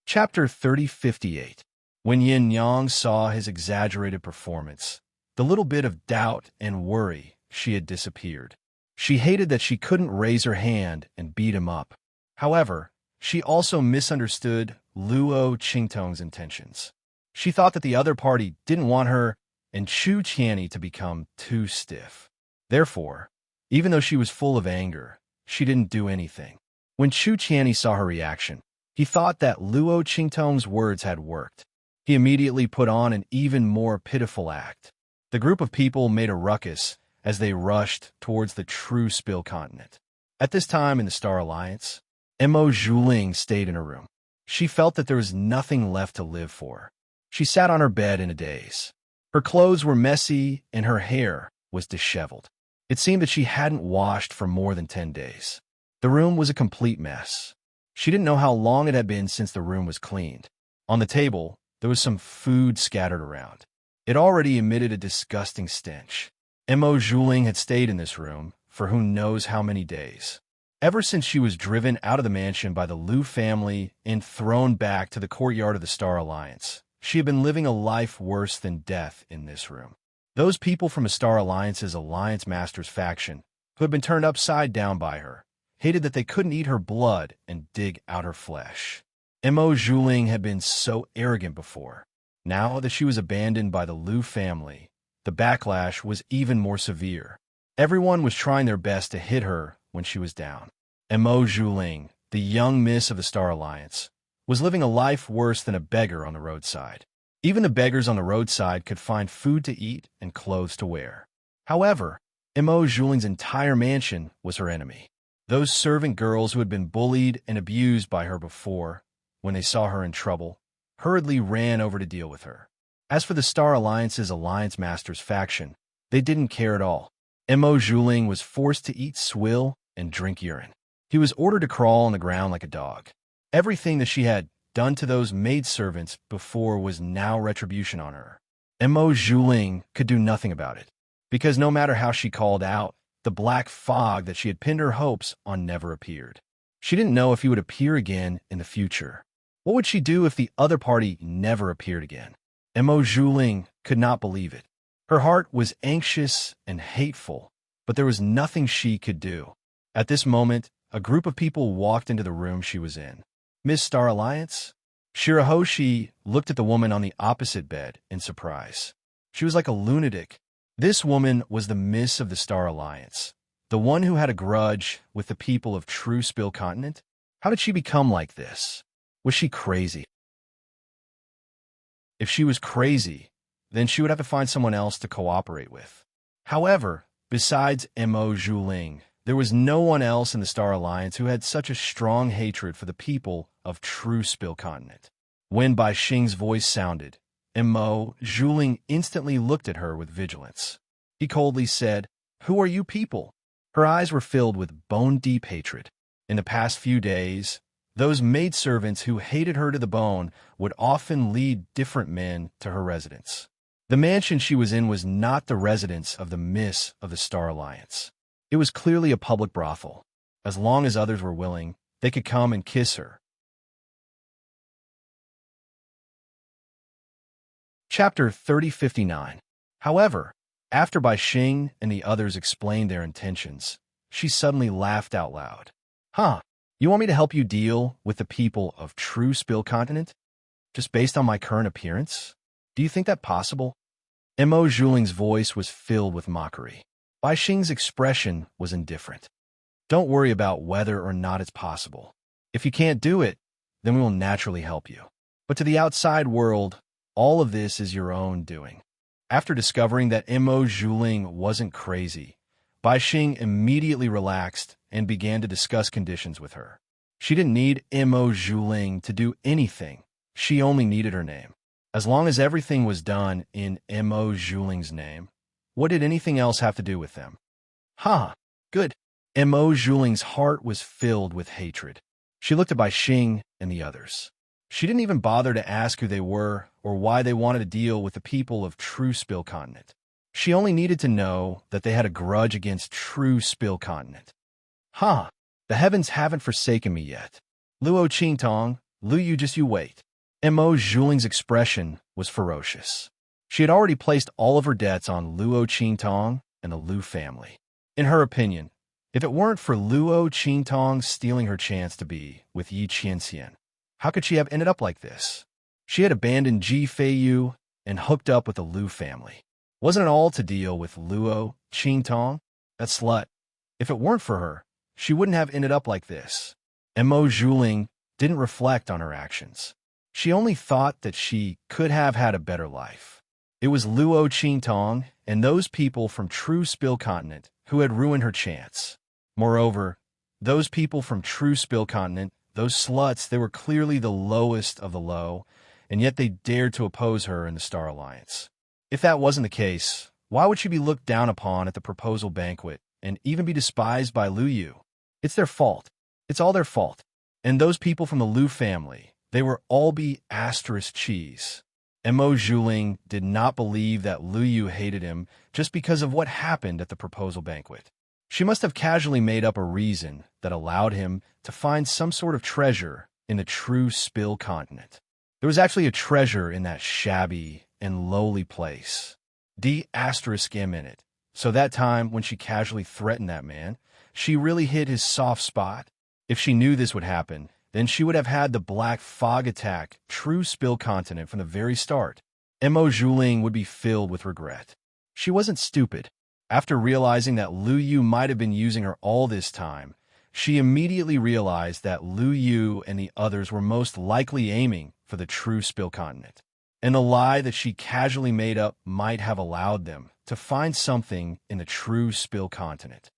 Chapter 3058. When Yin Yang saw his exaggerated performance, the little bit of doubt and worry she had disappeared. She hated that she couldn't raise her hand and beat him up. However, she also misunderstood Luo Qingtong's intentions. She thought that the other party didn't want her and Chu Tianyi to become too stiff. Therefore, even though she was full of anger, she didn't do anything. When Chu Tianyi saw her reaction, he thought that Luo Qingtong's words had worked. He immediately put on an even more pitiful act. The group of people made a ruckus as they rushed towards the true Spill continent. At this time in the Star Alliance, Mo Zhuling stayed in her room. She felt that there was nothing left to live for. She sat on her bed in a daze. Her clothes were messy and her hair was disheveled. It seemed that she hadn't washed for more than 10 days. The room was a complete mess. She didn't know how long it had been since the room was cleaned. On the table, there was some food scattered around. It already emitted a disgusting stench. Mo Zhuling had stayed in this room for who knows how many days. Ever since she was driven out of the mansion by the Liu family and thrown back to the courtyard of the Star Alliance, she had been living a life worse than death in this room. Those people from the Star Alliance's Alliance Masters faction, who had been turned upside down by her, hated that they couldn't eat her blood and dig out her flesh. Mo Zhuling had been so arrogant before. Now that she was abandoned by the Liu family, the backlash was even more severe. Everyone was trying their best to hit her when she was down. Mo Zhuling, the young miss of the Star Alliance, was living a life worse than a beggar on the roadside. Even the beggars on the roadside could find food to eat and clothes to wear. However, Mo Zhuling's entire mansion was her enemy. Those servant girls who had been bullied and abused by her before, when they saw her in trouble, hurriedly ran over to deal with her. As for the Star Alliance's Alliance Masters faction, they didn't care at all. Mo Zhuling was forced to eat swill and drink urine. He was ordered to crawl on the ground like a dog. Everything that she had done to those maidservants before was now retribution on her. Mo Zhuling could do nothing about it, because no matter how she called out, the black fog that she had pinned her hopes on never appeared. She didn't know if he would appear again in the future. What would she do if the other party never appeared again? Mo Zhuling could not believe it. Her heart was anxious and hateful, but there was nothing she could do. At this moment, a group of people walked into the room she was in. Miss Star Alliance? Shirahoshi looked at the woman on the opposite bed in surprise. She was like a lunatic. This woman was the Miss of the Star Alliance, the one who had a grudge with the people of True Spill Continent. How did she become like this? Was she crazy? If she was crazy, then she would have to find someone else to cooperate with. However, besides Mo Zhuling, there was no one else in the Star Alliance who had such a strong hatred for the people of True Spill Continent. When Bai Xing's voice sounded, Mo Zhuling instantly looked at her with vigilance. He coldly said, "Who are you people?" Her eyes were filled with bone-deep hatred. In the past few days, those maidservants who hated her to the bone would often lead different men to her residence. The mansion she was in was not the residence of the Miss of the Star Alliance. It was clearly a public brothel. As long as others were willing, they could come and kiss her. Chapter 3059. However, After Bai Xing and the others explained their intentions, she suddenly laughed out loud. Huh, you want me to help you deal with the people of True Spill Continent? Just based on my current appearance? Do you think that possible? Mo Zhuling's voice was filled with mockery. Bai Xing's expression was indifferent. Don't worry about whether or not it's possible. If you can't do it, then we will naturally help you. But to the outside world, all of this is your own doing. After discovering that Mo Zhuling wasn't crazy, Bai Xing immediately relaxed and began to discuss conditions with her. She didn't need Mo Zhuling to do anything. She only needed her name. As long as everything was done in Mo Zhuling's name, what did anything else have to do with them? Ha! Good. Mo Zhuling's heart was filled with hatred. She looked at Bai Xing and the others. She didn't even bother to ask who they were or why they wanted to deal with the people of True Spill Continent. She only needed to know that they had a grudge against True Spill Continent. Ha! The heavens haven't forsaken me yet. Luo Qingtong, Lu Yu, just you wait. Mo Zhuling's expression was ferocious. She had already placed all of her debts on Luo Qingtong and the Lu family. In her opinion, if it weren't for Luo Qingtong stealing her chance to be with Yi Qianxian, how could she have ended up like this? She had abandoned Ji Feiyu and hooked up with the Lu family. Wasn't it all to deal with Luo Qingtong? That slut. If it weren't for her, she wouldn't have ended up like this. Mo Zhuling didn't reflect on her actions. She only thought that she could have had a better life. It was Luo Qingtong and those people from True Spill Continent who had ruined her chance. Moreover, those people from True Spill Continent, those sluts, they were clearly the lowest of the low, and yet they dared to oppose her in the Star Alliance. If that wasn't the case, why would she be looked down upon at the proposal banquet and even be despised by Lu Yu? It's their fault. It's all their fault. And those people from the Lu family, they were all be asterisk cheese. Mo Zhuling did not believe that Lu Yu hated him just because of what happened at the proposal banquet. She must have casually made up a reason that allowed him to find some sort of treasure in the True Spill Continent. There was actually a treasure in that shabby and lowly place. D*M in it. So that time when she casually threatened that man, she really hit his soft spot. If she knew this would happen, then she would have had the Black Fog attack True Spill Continent from the very start. Mo Zhuling would be filled with regret. She wasn't stupid. After realizing that Lu Yu might have been using her all this time, she immediately realized that Lu Yu and the others were most likely aiming for the True Spill Continent. And the lie that she casually made up might have allowed them to find something in the True Spill Continent.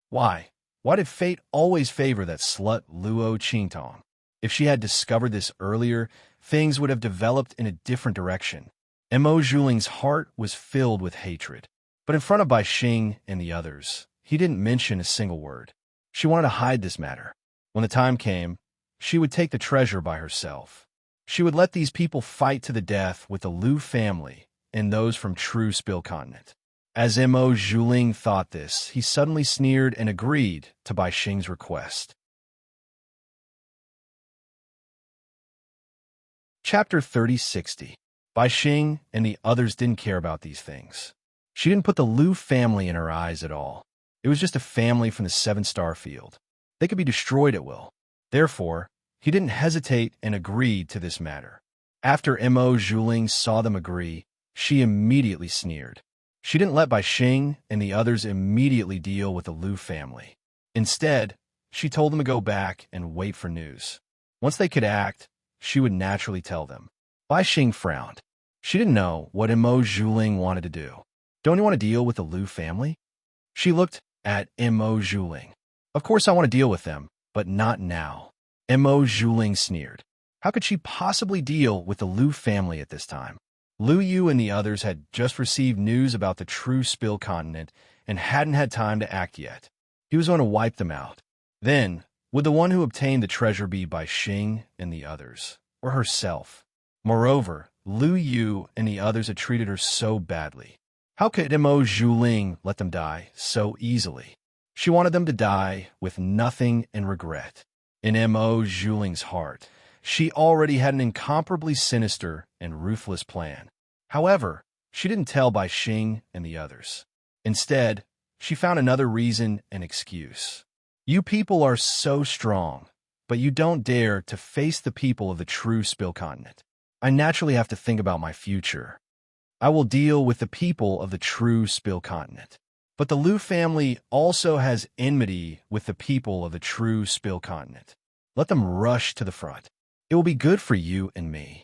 Why? Why did fate always favor that slut Luo Qingtong? If she had discovered this earlier, things would have developed in a different direction. Mo Zhuling's heart was filled with hatred. But in front of Bai Xing and the others, he didn't mention a single word. She wanted to hide this matter. When the time came, she would take the treasure by herself. She would let these people fight to the death with the Lu family and those from True Spill Continent. As Mo Zhuling thought this, he suddenly sneered and agreed to Bai Xing's request. Chapter 3060. Bai Xing and the others didn't care about these things. She didn't put the Lu family in her eyes at all. It was just a family from the Seven-Star Field. They could be destroyed at will. Therefore, he didn't hesitate and agreed to this matter. After Mo Zhuling saw them agree, she immediately sneered. She didn't let Bai Xing and the others immediately deal with the Lu family. Instead, she told them to go back and wait for news. Once they could act, she would naturally tell them. Bai Xing frowned. She didn't know what Mo Zhuling wanted to do. Don't you want to deal with the Lu family? She looked at Mo Zhuling. Of course I want to deal with them, but not now. Mo Zhuling sneered. How could she possibly deal with the Lu family at this time? Lu Yu and the others had just received news about the True Spill Continent and hadn't had time to act yet. He was going to wipe them out. Then, would the one who obtained the treasure be Bai Xing and the others, or herself? Moreover, Lu Yu and the others had treated her so badly. How could Mo Zhuling let them die so easily? She wanted them to die with nothing and regret. In Mo Zhuling's heart, she already had an incomparably sinister and ruthless plan. However, She didn't tell Bai Xing and the others. Instead, she found another reason and excuse. You people are so strong, but you don't dare to face the people of the true Spill Continent. I naturally have to think about my future. I will deal with the people of the true Spill Continent. But the Liu family also has enmity with the people of the true Spill Continent. Let them rush to the front. It will be good for you and me.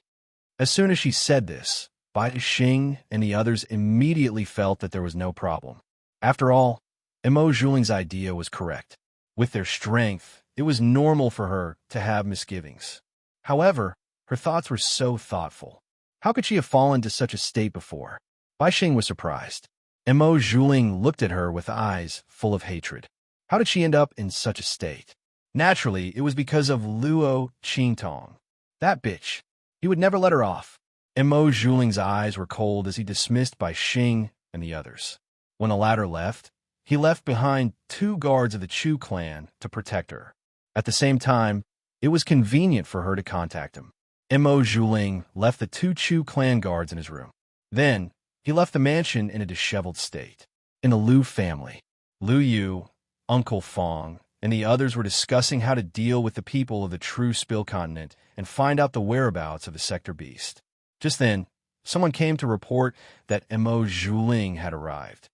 As soon as she said this, Bai Xing and the others immediately felt that there was no problem. After all, Mo Zhuling's idea was correct. With their strength, it was normal for her to have misgivings. However, her thoughts were so thoughtful. How could she have fallen to such a state before? Bai Xing was surprised. Mo Zhuling looked at her with eyes full of hatred. How did she end up in such a state? Naturally, it was because of Luo Qingtong. That bitch. He would never let her off. Mo Zhuling's eyes were cold as he dismissed Bai Xing and the others. When the latter left, he left behind 2 guards of the Chu clan to protect her. At the same time, it was convenient for her to contact him. Mo Zhuling left the 2 Chu clan guards in his room. Then, he left the mansion in a disheveled state. In the Liu family, Liu Yu, Uncle Fong, and the others were discussing how to deal with the people of the true Spill Continent and find out the whereabouts of the Sector Beast. Just then, someone came to report that Mo Zhuling had arrived.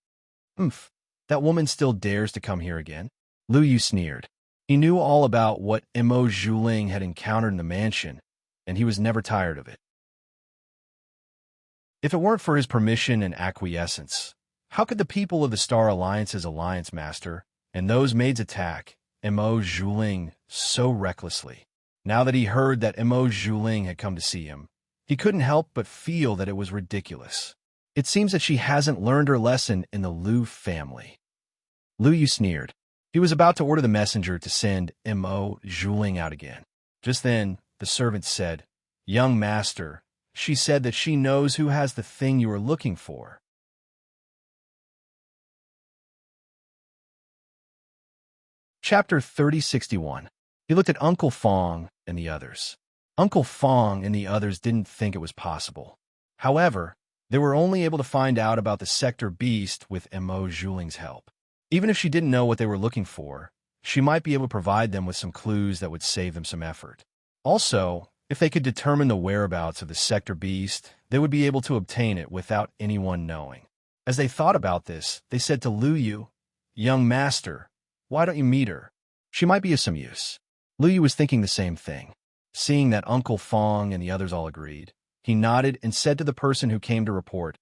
That woman still dares to come here again? Liu Yu sneered. He knew all about what Mo Zhuling had encountered in the mansion, and he was never tired of it. If it weren't for his permission and acquiescence, how could the people of the Star Alliance's Alliance Master and those maids attack Mo Zhuling so recklessly? Now that he heard that Mo Zhuling had come to see him, he couldn't help but feel that it was ridiculous. It seems that she hasn't learned her lesson in the Liu family. Liu Yu sneered. He was about to order the messenger to send Mo Zhuling out again. Just then, the servant said, "Young master, she said that she knows who has the thing you are looking for." Chapter 3061. He looked at Uncle Fong and the others. Uncle Fong and the others didn't think it was possible. However, they were only able to find out about the Sector Beast with Mo Zhuling's help. Even if she didn't know what they were looking for, she might be able to provide them with some clues that would save them some effort. Also, if they could determine the whereabouts of the Sector Beast, they would be able to obtain it without anyone knowing. As they thought about this, they said to Liu Yu, "Young master, why don't you meet her? She might be of some use." Liu Yu was thinking the same thing. Seeing that Uncle Fong and the others all agreed, he nodded and said to the person who came to report,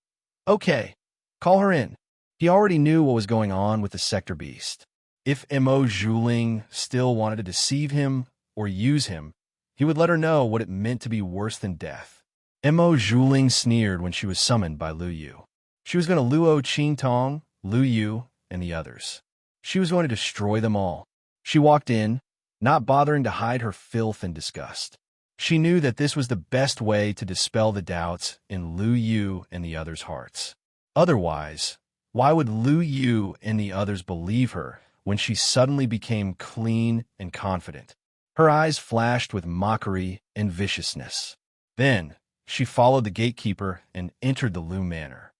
"Okay, call her in." He already knew what was going on with the Sector Beast. If Mo Zhuling still wanted to deceive him or use him, he would let her know what it meant to be worse than death. Mo Zhuling sneered when she was summoned by Liu Yu. She was going to Luo Qingtong, Liu Yu, and the others. She was going to destroy them all. She walked in, not bothering to hide her filth and disgust. She knew that this was the best way to dispel the doubts in Liu Yu and the others' hearts. Otherwise, why would Liu Yu and the others believe her when she suddenly became clean and confident? Her eyes flashed with mockery and viciousness. Then, she followed the gatekeeper and entered the Liu manor.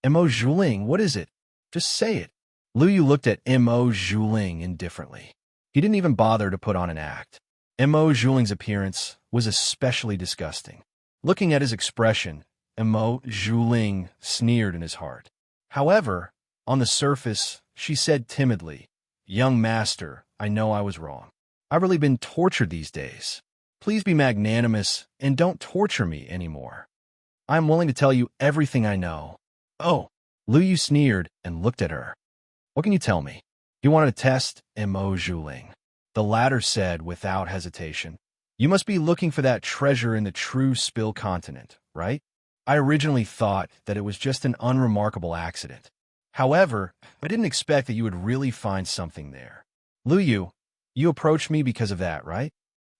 "Mo Zhuling, what is it? Just say it." Liu Yu looked at Mo Zhuling indifferently. He didn't even bother to put on an act. Mo Zhuling's appearance was especially disgusting. Looking at his expression, Mo Zhuling sneered in his heart. However, on the surface, she said timidly, "Young master, I know I was wrong. I've really been tortured these days. Please be magnanimous and don't torture me anymore. I am willing to tell you everything I know." "Oh," Liu Yu sneered and looked at her. "What can you tell me?" He wanted to test Mo Zhuling. The latter said without hesitation, "You must be looking for that treasure in the true Spill Continent, right? I originally thought that it was just an unremarkable accident. However, I didn't expect that you would really find something there. Liu Yu, you approached me because of that, right?"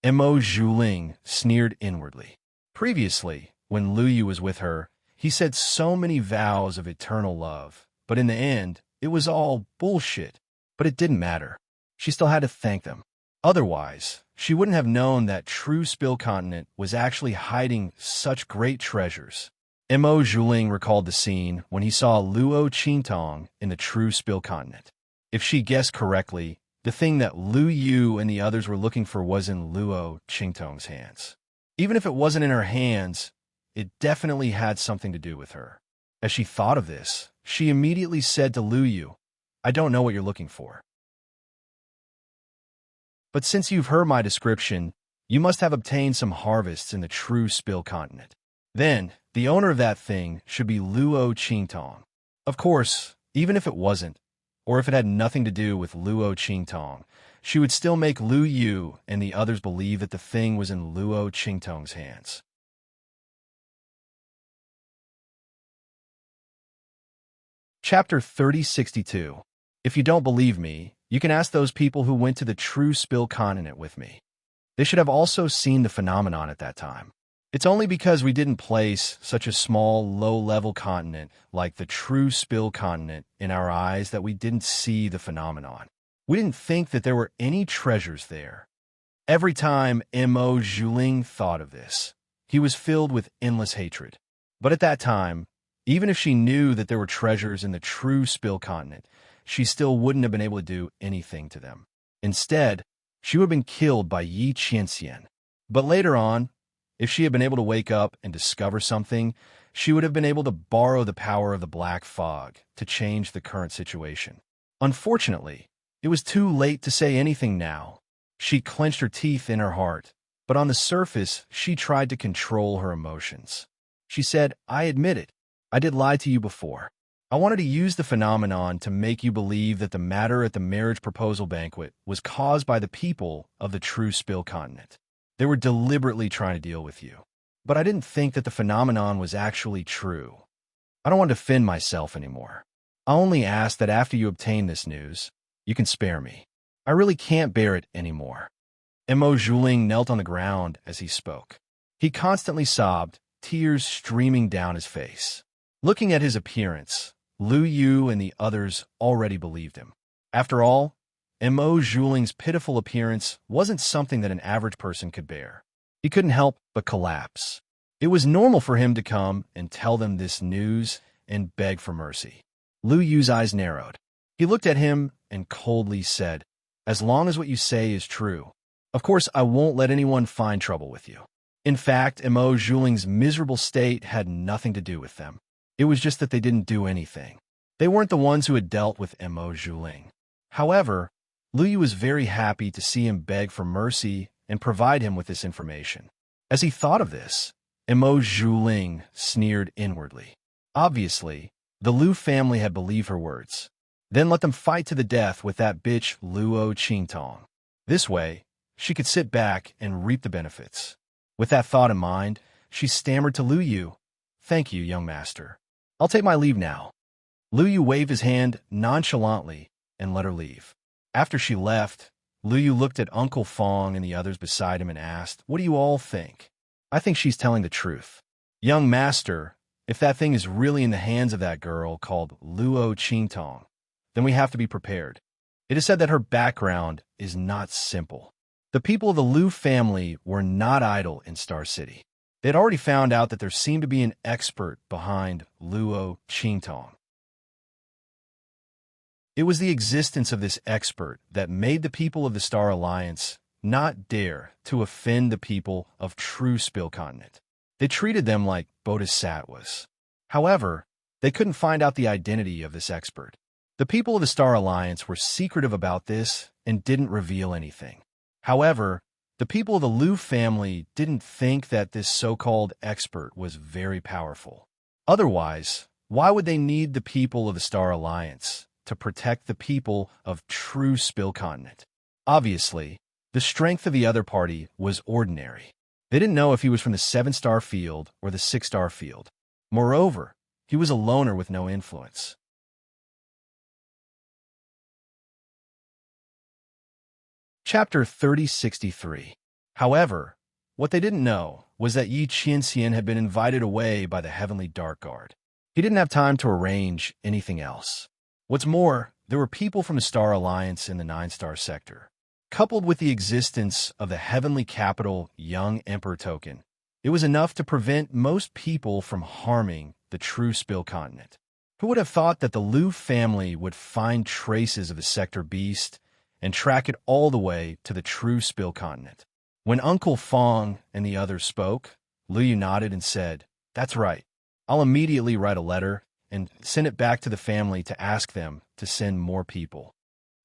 Mo Zhuling sneered inwardly. Previously, when Liu Yu was with her, he said so many vows of eternal love, but in the end, it was all bullshit. But it didn't matter. She still had to thank them. Otherwise, she wouldn't have known that true Spill Continent was actually hiding such great treasures. Mo Zhuling recalled the scene when he saw Luo Qingtong in the true Spill continent. If she guessed correctly, the thing that Lu Yu and the others were looking for was in Luo Qingtong's hands. Even if it wasn't in her hands, it definitely had something to do with her. As she thought of this, she immediately said to Lu Yu, "I don't know what you're looking for. But since you've heard my description, you must have obtained some harvests in the true Spill continent. Then, the owner of that thing should be Luo Qingtong. Of course, even if it wasn't, or if it had nothing to do with Luo Qingtong, she would still make Lu Yu and the others believe that the thing was in Luo Qingtong's hands." Chapter 3062. If you don't believe me, you can ask those people who went to the true Spill continent with me. They should have also seen the phenomenon at that time. It's only because we didn't place such a small, low-level continent like the true Spill continent in our eyes that we didn't see the phenomenon. We didn't think that there were any treasures there. Every time Mo Zhuling thought of this, he was filled with endless hatred. But at that time, even if she knew that there were treasures in the true Spill continent, she still wouldn't have been able to do anything to them. Instead, she would have been killed by Yi Qianxian. But later on, if she had been able to wake up and discover something, she would have been able to borrow the power of the black fog to change the current situation. Unfortunately, it was too late to say anything now. She clenched her teeth in her heart, but on the surface, she tried to control her emotions. She said, "I admit it. I did lie to you before. I wanted to use the phenomenon to make you believe that the matter at the marriage proposal banquet was caused by the people of the true Spill continent. They were deliberately trying to deal with you. But I didn't think that the phenomenon was actually true. I don't want to defend myself anymore. I only ask that after you obtain this news, you can spare me. I really can't bear it anymore." Mo Zhuling knelt on the ground as he spoke. He constantly sobbed, tears streaming down his face. Looking at his appearance, Lu Yu and the others already believed him. After all, Mo Zhuling's pitiful appearance wasn't something that an average person could bear. He couldn't help but collapse. It was normal for him to come and tell them this news and beg for mercy. Lu Yu's eyes narrowed. He looked at him and coldly said, "As long as what you say is true, of course I won't let anyone find trouble with you." In fact, Mo Zhuling's miserable state had nothing to do with them. It was just that they didn't do anything. They weren't the ones who had dealt with Mo Zhuling. However, Lu Yu was very happy to see him beg for mercy and provide him with this information. As he thought of this, Mo Zhuling sneered inwardly. Obviously, the Lu family had believed her words. Then let them fight to the death with that bitch Luo Qingtong. This way, she could sit back and reap the benefits. With that thought in mind, she stammered to Lu Yu, "Thank you, young master. I'll take my leave now." Lu Yu waved his hand nonchalantly and let her leave. After she left, Lu Yu looked at Uncle Fong and the others beside him and asked, "What do you all think?" "I think she's telling the truth. Young master, if that thing is really in the hands of that girl called Luo Qingtong, then we have to be prepared. It is said that her background is not simple. The people of the Lu family were not idle in Star City. They had already found out that there seemed to be an expert behind Luo Qingtong. It was the existence of this expert that made the people of the Star Alliance not dare to offend the people of true Spill continent. They treated them like bodhisattvas. However, they couldn't find out the identity of this expert. The people of the Star Alliance were secretive about this and didn't reveal anything. However, the people of the Lu family didn't think that this so-called expert was very powerful. Otherwise, why would they need the people of the Star Alliance to protect the people of true Spill continent? Obviously, the strength of the other party was ordinary. They didn't know if he was from the 7-star field or the 6-star field. Moreover, he was a loner with no influence. Chapter 3063. However, what they didn't know was that Yi Qianxian had been invited away by the Heavenly Dark Guard. He didn't have time to arrange anything else. What's more, there were people from the Star Alliance in the 9-star sector. Coupled with the existence of the Heavenly Capital Young Emperor token, It was enough to prevent most people from harming the true Spill continent. Who would have thought that the Liu family would find traces of the Sector Beast and track it all the way to the true Spill continent? When Uncle Fong and the others spoke, Liu nodded and said, "That's right. I'll immediately write a letter and send it back to the family to ask them to send more people."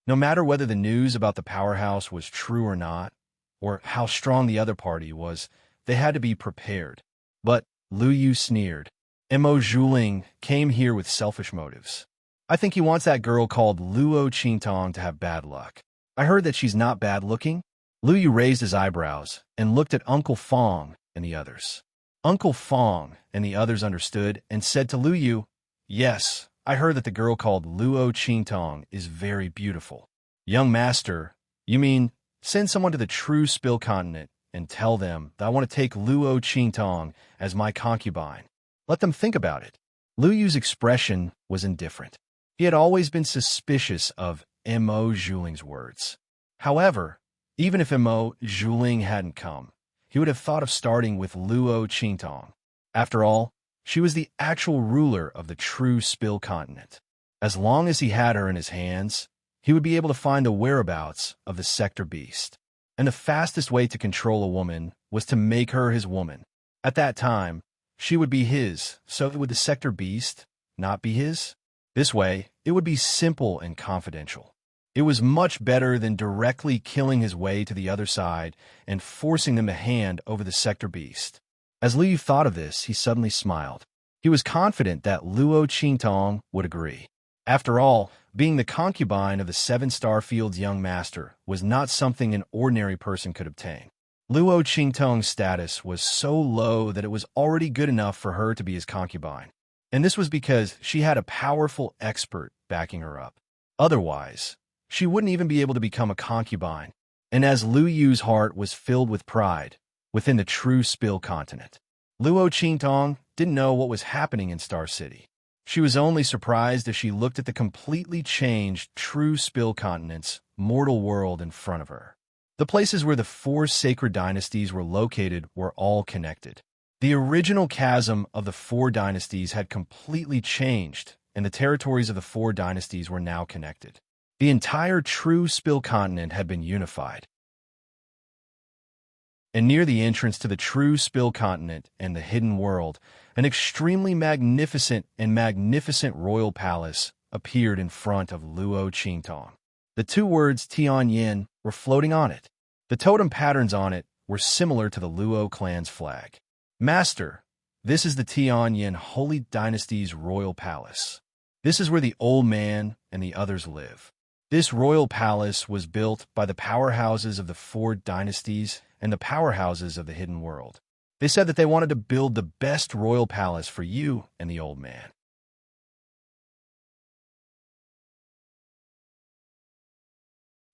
No matter whether the news about the powerhouse was true or not, or how strong the other party was, they had to be prepared. But Liu Yu sneered. Mo Zhuling came here with selfish motives. I think he wants that girl called Luo Qingtong to have bad luck. I heard that she's not bad looking. Liu Yu raised his eyebrows and looked at Uncle Fong and the others. Uncle Fong and the others understood and said to Liu Yu, "Yes, I heard that the girl called Luo Qingtong is very beautiful." "Young master, you mean send someone to the true Spill continent and tell them that I want to take Luo Qingtong as my concubine. Let them think about it." Liu Yu's expression was indifferent. He had always been suspicious of Mo Zhuling's words. However, even if Mo Zhuling hadn't come, he would have thought of starting with Luo Qingtong. After all, she was the actual ruler of the true Spill continent. As long as he had her in his hands, he would be able to find the whereabouts of the Sector Beast. And the fastest way to control a woman was to make her his woman. At that time, she would be his, so would the Sector Beast not be his? This way, it would be simple and confidential. It was much better than directly killing his way to the other side and forcing them to hand over the Sector Beast. As Liu thought of this, he suddenly smiled. He was confident that Luo Qingtong would agree. After all, being the concubine of the Seven Starfield's young master was not something an ordinary person could obtain. Luo Qingtong's status was so low that it was already good enough for her to be his concubine. And this was because she had a powerful expert backing her up. Otherwise, she wouldn't even be able to become a concubine. And as Liu Yu's heart was filled with pride within the true Spill continent, Luo Qingtong didn't know what was happening in Star City. She was only surprised as she looked at the completely changed true Spill continent's mortal world in front of her. The places where the four sacred dynasties were located were all connected. The original chasm of the four dynasties had completely changed, and the territories of the four dynasties were now connected. The entire true Spill continent had been unified. And near the entrance to the true Spill continent and the hidden world, an extremely magnificent royal palace appeared in front of Luo Qingtong. The two words Tianyin were floating on it. The totem patterns on it were similar to the Luo clan's flag. "Master, this is the Tianyin Holy Dynasty's royal palace. This is where the old man and the others live. This royal palace was built by the powerhouses of the four dynasties and the powerhouses of the hidden world. They said that they wanted to build the best royal palace for you and the old man."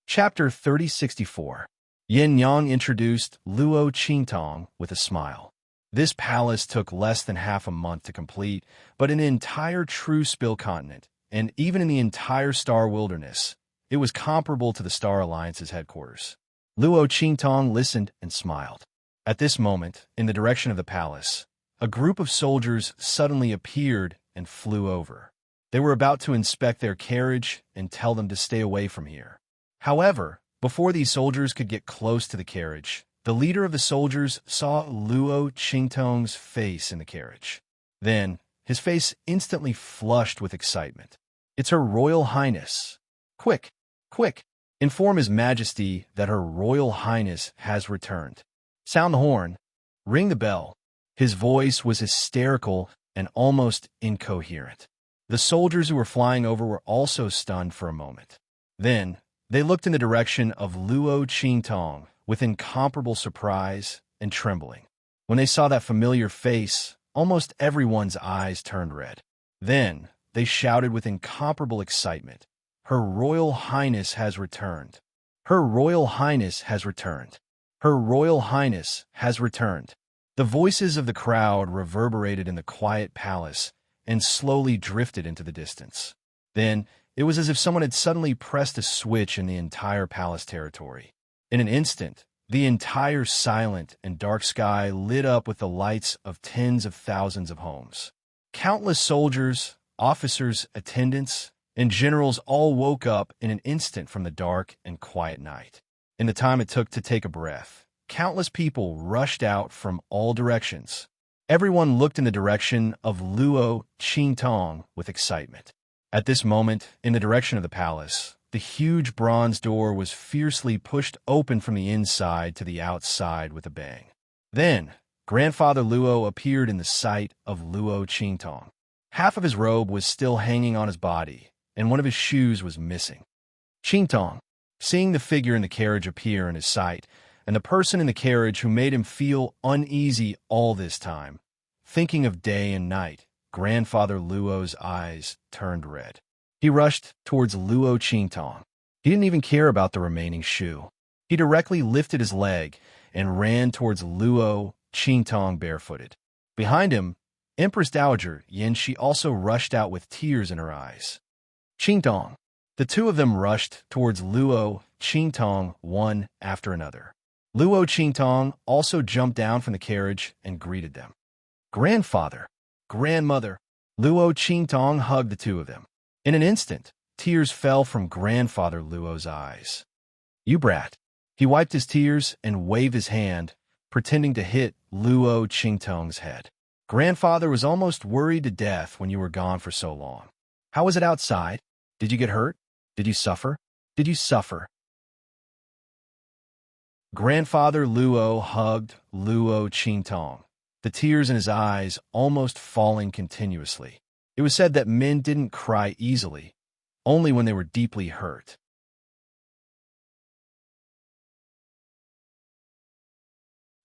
Chapter 3064. Yin Yang introduced Luo Qingtong with a smile. This palace took less than half a month to complete, but in the entire true Spill continent, and even in the entire Star Wilderness, it was comparable to the Star Alliance's headquarters. Luo Qingtong listened and smiled. At this moment, in the direction of the palace, a group of soldiers suddenly appeared and flew over. They were about to inspect their carriage and tell them to stay away from here. However, before these soldiers could get close to the carriage, the leader of the soldiers saw Luo Qingtong's face in the carriage. Then, his face instantly flushed with excitement. "It's Her Royal Highness. Quick, quick, inform His Majesty that Her Royal Highness has returned. Sound the horn. Ring the bell." His voice was hysterical and almost incoherent. The soldiers who were flying over were also stunned for a moment. Then, they looked in the direction of Luo Qingtong with incomparable surprise and trembling. When they saw that familiar face, almost everyone's eyes turned red. Then, they shouted with incomparable excitement, "Her Royal Highness has returned! Her Royal Highness has returned! Her Royal Highness has returned!" The voices of the crowd reverberated in the quiet palace and slowly drifted into the distance. Then, it was as if someone had suddenly pressed a switch in the entire palace territory. In an instant, The entire silent and dark sky lit up with the lights of tens of thousands of homes. Countless soldiers, officers, attendants, and generals all woke up in an instant from the dark and quiet night. In the time it took to take a breath, countless people rushed out from all directions. Everyone looked in the direction of Luo Qingtong with excitement. At this moment, in the direction of the palace, the huge bronze door was fiercely pushed open from the inside to the outside with a bang. Then, Grandfather Luo appeared in the sight of Luo Qingtong. Half of his robe was still hanging on his body, and one of his shoes was missing. Qingtong, seeing the figure in the carriage appear in his sight, and the person in the carriage who made him feel uneasy all this time, thinking of day and night, Grandfather Luo's eyes turned red. He rushed towards Luo Qingtong. He didn't even care about the remaining shoe. He directly lifted his leg and ran towards Luo Qingtong barefooted. Behind him, Empress Dowager Yanxi also rushed out with tears in her eyes. Qingtong. The two of them rushed towards Luo Qingtong one after another. Luo Qingtong also jumped down from the carriage and greeted them. Grandfather, grandmother. Luo Qingtong hugged the two of them. In an instant, tears fell from Grandfather Luo's eyes. You brat. He wiped his tears and waved his hand, pretending to hit Luo Qingtong's head. Grandfather was almost worried to death when you were gone for so long. How was it outside? Did you get hurt? Did you suffer? Did you suffer? Grandfather Luo hugged Luo Qingtong, the tears in his eyes almost falling continuously. It was said that men didn't cry easily, only when they were deeply hurt.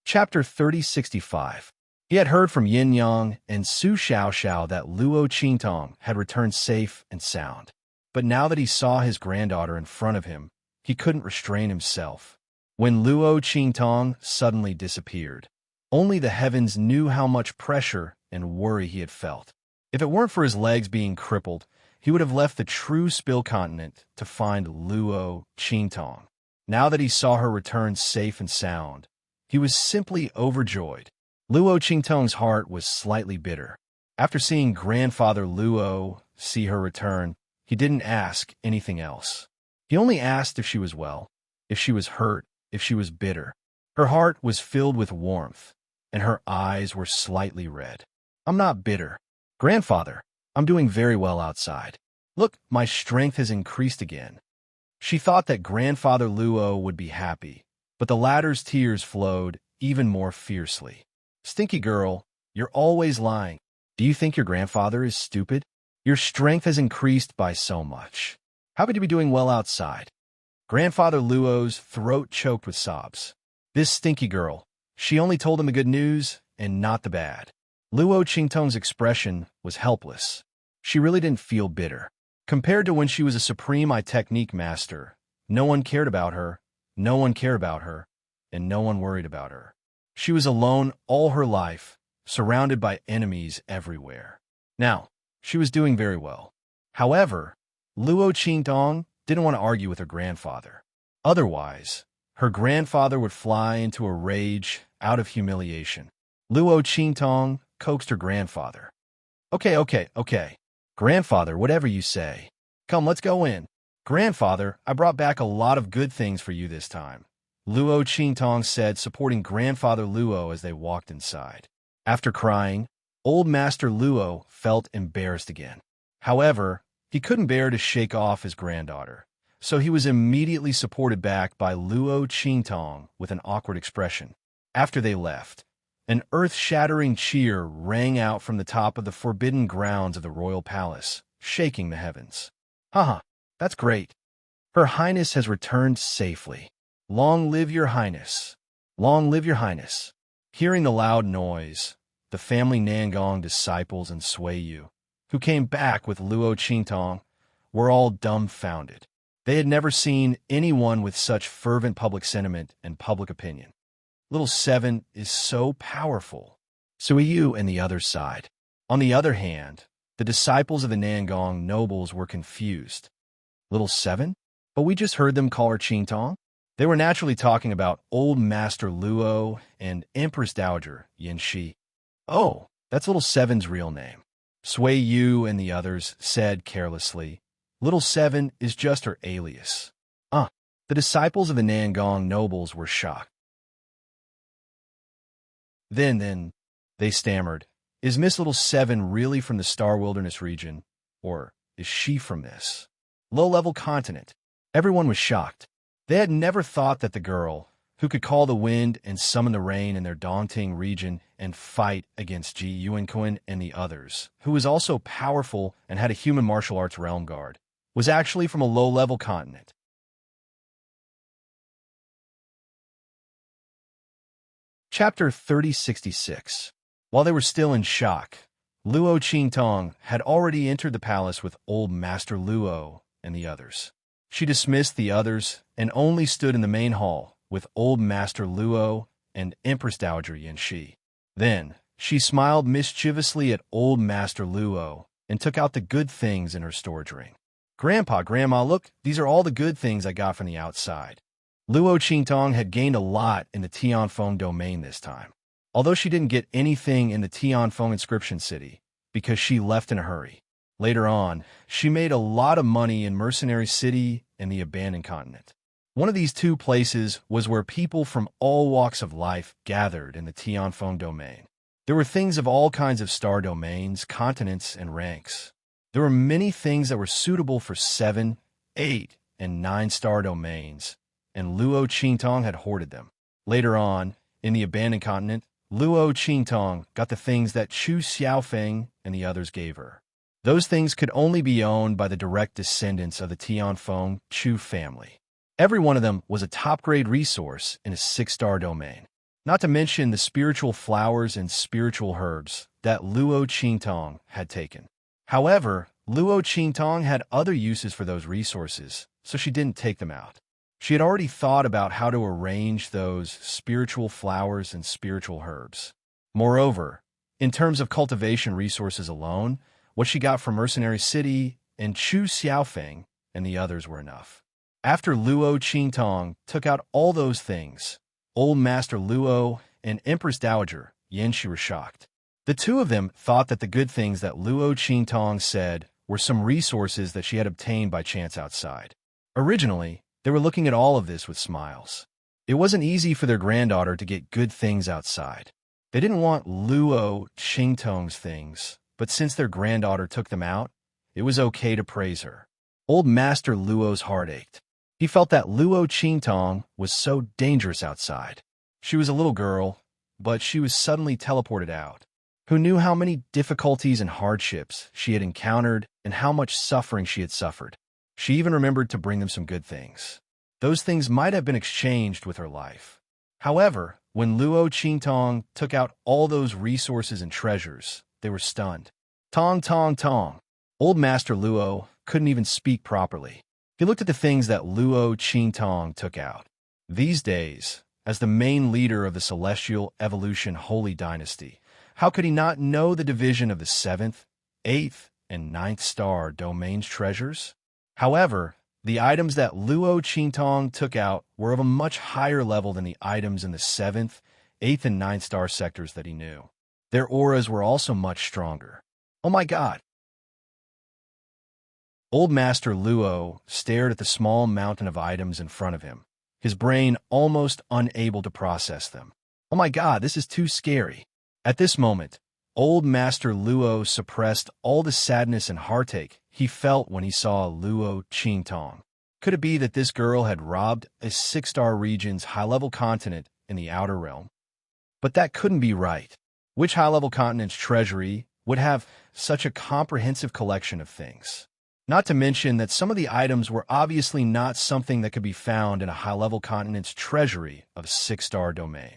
Chapter 3065. He had heard from Yin Yang and Su Xiaoxiao that Luo Qingtong had returned safe and sound. But now that he saw his granddaughter in front of him, he couldn't restrain himself. When Luo Qingtong suddenly disappeared, only the heavens knew how much pressure and worry he had felt. If it weren't for his legs being crippled, he would have left the true Spill Continent to find Luo Qingtong. Now that he saw her return safe and sound, he was simply overjoyed. Luo Qingtong's heart was slightly bitter. After seeing Grandfather Luo see her return, he didn't ask anything else. He only asked if she was well, if she was hurt, if she was bitter. Her heart was filled with warmth, and her eyes were slightly red. I'm not bitter. Grandfather, I'm doing very well outside. Look, my strength has increased again. She thought that Grandfather Luo would be happy, but the latter's tears flowed even more fiercely. Stinky girl, you're always lying. Do you think your grandfather is stupid? Your strength has increased by so much. How could you be doing well outside? Grandfather Luo's throat choked with sobs. This stinky girl, she only told him the good news and not the bad. Luo Qingtong's expression was helpless. She really didn't feel bitter. Compared to when she was a supreme technique master, no one cared about her, and no one worried about her. She was alone all her life, surrounded by enemies everywhere. Now, she was doing very well. However, Luo Qingtong didn't want to argue with her grandfather. Otherwise, her grandfather would fly into a rage out of humiliation. Luo Qingtong coaxed her grandfather. Okay. Grandfather, whatever you say. Come, let's go in. Grandfather, I brought back a lot of good things for you this time, Luo Qingtong said, supporting Grandfather Luo as they walked inside. After crying, Old Master Luo felt embarrassed again. However, he couldn't bear to shake off his granddaughter, so he was immediately supported back by Luo Qingtong with an awkward expression. After they left, an earth-shattering cheer rang out from the top of the forbidden grounds of the royal palace, shaking the heavens. Haha, that's great. Her Highness has returned safely. Long live your Highness. Long live your Highness. Hearing the loud noise, the family Nangong disciples and Suiyu, who came back with Luo Qingtong, were all dumbfounded. They had never seen anyone with such fervent public sentiment and public opinion. Little Seven is so powerful. Suiyu and the other side. On the other hand, the disciples of the Nangong nobles were confused. Little Seven? But we just heard them call her Qingtong? They were naturally talking about Old Master Luo and Empress Dowager Yin Shi. Oh, that's Little Seven's real name. Sui Yu and the others said carelessly. Little Seven is just her alias. The disciples of the Nangong nobles were shocked. Then, they stammered, is Miss Little Seven really from the Star Wilderness region? Or is she from this low-level continent? Everyone was shocked. They had never thought that the girl, who could call the wind and summon the rain in their Dongting region and fight against Ji Yuanquan and the others, who was also powerful and had a human martial arts realm guard, was actually from a low-level continent. Chapter 3066. While they were still in shock, Luo Qingtong had already entered the palace with Old Master Luo and the others. She dismissed the others and only stood in the main hall with Old Master Luo and Empress Dowager Yin Shi. Then, she smiled mischievously at Old Master Luo and took out the good things in her storage ring. Grandpa, Grandma, look, these are all the good things I got from the outside. Luo Qingtong had gained a lot in the Tianfeng domain this time, although she didn't get anything in the Tianfeng inscription city because she left in a hurry. Later on, she made a lot of money in Mercenary City and the Abandoned Continent. One of these two places was where people from all walks of life gathered in the Tianfeng domain. There were things of all kinds of star domains, continents, and ranks. There were many things that were suitable for 7, 8, and 9-star domains, and Luo Qingtong had hoarded them. Later on, in the Abandoned Continent, Luo Qingtong got the things that Chu Xiaofeng and the others gave her. Those things could only be owned by the direct descendants of the Tianfeng Chu family. Every one of them was a top-grade resource in a 6-star domain, not to mention the spiritual flowers and spiritual herbs that Luo Qingtong had taken. However, Luo Qingtong had other uses for those resources, so she didn't take them out. She had already thought about how to arrange those spiritual flowers and spiritual herbs. Moreover, in terms of cultivation resources alone, what she got from Mercenary City and Chu Xiaofeng and the others were enough. After Luo Qingtong took out all those things, Old Master Luo and Empress Dowager Yin Shi were shocked. The two of them thought that the good things that Luo Qingtong said were some resources that she had obtained by chance outside. Originally, they were looking at all of this with smiles. It wasn't easy for their granddaughter to get good things outside. They didn't want Luo Qingtong's things, but since their granddaughter took them out, it was okay to praise her. Old Master Luo's heart ached. He felt that Luo Qingtong was so dangerous outside. She was a little girl, but she was suddenly teleported out. Who knew how many difficulties and hardships she had encountered and how much suffering she had suffered? She even remembered to bring them some good things. Those things might have been exchanged with her life. However, when Luo Qingtong took out all those resources and treasures, they were stunned. Tong, tong, tong. Old Master Luo couldn't even speak properly. He looked at the things that Luo Qingtong took out. These days, as the main leader of the Celestial Evolution Holy Dynasty, how could he not know the division of the 7th, 8th, and 9th star domain's treasures? However, the items that Luo Qingtong took out were of a much higher level than the items in the 7th, 8th, and 9th star sectors that he knew. Their auras were also much stronger. Oh my God! Old Master Luo stared at the small mountain of items in front of him, his brain almost unable to process them. Oh my God, this is too scary. At this moment, Old Master Luo suppressed all the sadness and heartache he felt when he saw Luo Qingtong. Could it be that this girl had robbed a 6-star region's high-level continent in the outer realm? But that couldn't be right. Which high-level continent's treasury would have such a comprehensive collection of things? Not to mention that some of the items were obviously not something that could be found in a high-level continent's treasury of a 6-star domain.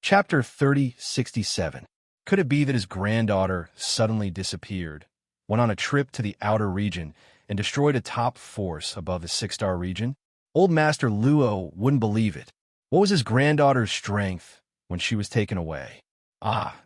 Chapter 3067. Could it be that his granddaughter suddenly disappeared, went on a trip to the outer region, and destroyed a top force above the 6-star region? Old Master Luo wouldn't believe it. What was his granddaughter's strength when she was taken away?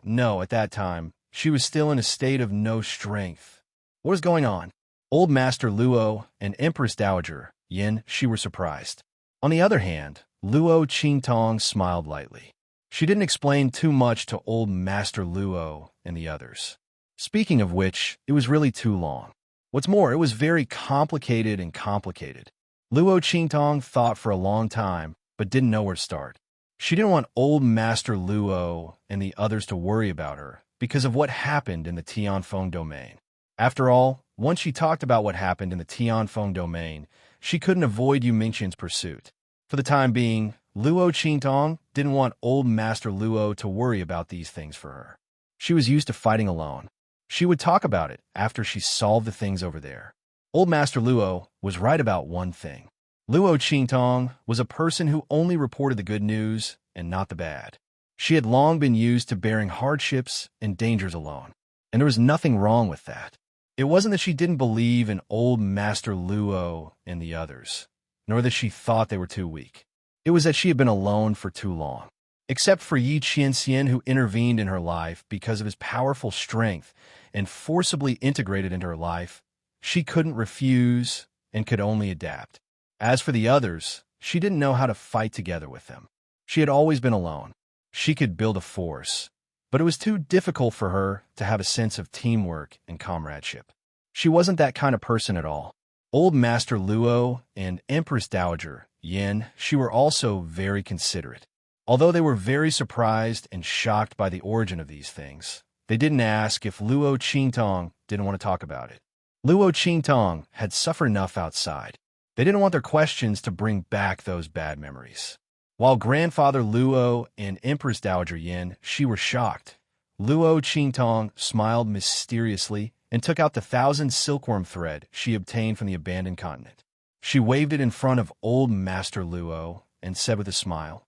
No, at that time, she was still in a state of no strength. What was going on? Old Master Luo and Empress Dowager Yin Shi were surprised. On the other hand, Luo Qingtong smiled lightly. She didn't explain too much to Old Master Luo and the others. Speaking of which, it was really too long. What's more, it was very complicated and complicated. Luo Qingtong thought for a long time, but didn't know where to start. She didn't want Old Master Luo and the others to worry about her because of what happened in the Tianfeng domain. After all, once she talked about what happened in the Tianfeng domain, she couldn't avoid Yu Mingqian's pursuit. For the time being, Luo Qingtong didn't want Old Master Luo to worry about these things for her. She was used to fighting alone. She would talk about it after she solved the things over there. Old Master Luo was right about one thing. Luo Qingtong was a person who only reported the good news and not the bad. She had long been used to bearing hardships and dangers alone, and there was nothing wrong with that. It wasn't that she didn't believe in Old Master Luo and the others, nor that she thought they were too weak. It was that she had been alone for too long. Except for Yi Qianxian, who intervened in her life because of his powerful strength and forcibly integrated into her life, she couldn't refuse and could only adapt. As for the others, she didn't know how to fight together with them. She had always been alone. She could build a force, but it was too difficult for her to have a sense of teamwork and comradeship. She wasn't that kind of person at all. Old Master Luo and Empress Dowager Yin Shi were also very considerate. Although they were very surprised and shocked by the origin of these things, they didn't ask if Luo Qingtong didn't want to talk about it. Luo Qingtong had suffered enough outside. They didn't want their questions to bring back those bad memories. While Grandfather Luo and Empress Dowager Yin Shi were shocked, Luo Qingtong smiled mysteriously and took out the 1,000 silkworm thread she obtained from the abandoned continent. She waved it in front of Old Master Luo and said with a smile,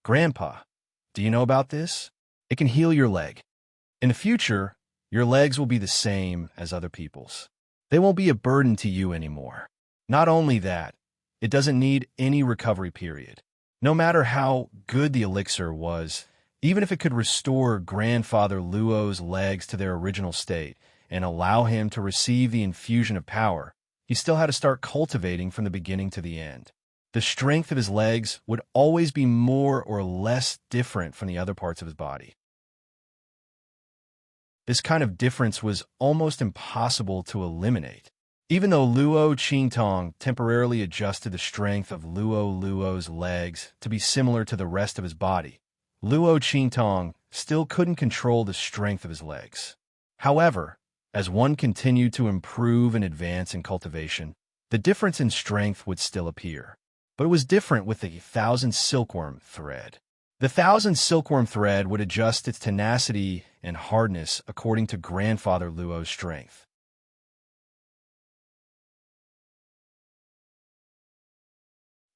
"Grandpa, do you know about this? It can heal your leg. In the future, your legs will be the same as other people's. They won't be a burden to you anymore. Not only that, it doesn't need any recovery period. No matter how good the elixir was, even if it could restore Grandfather Luo's legs to their original state and allow him to receive the infusion of power, he still had to start cultivating from the beginning to the end. The strength of his legs would always be more or less different from the other parts of his body. This kind of difference was almost impossible to eliminate. Even though Luo Qingtong temporarily adjusted the strength of Luo's legs to be similar to the rest of his body, Luo Qingtong still couldn't control the strength of his legs. However, as one continued to improve and advance in cultivation, the difference in strength would still appear. But it was different with the 1,000 silkworm thread. The 1,000 silkworm thread would adjust its tenacity and hardness according to Grandfather Luo's strength.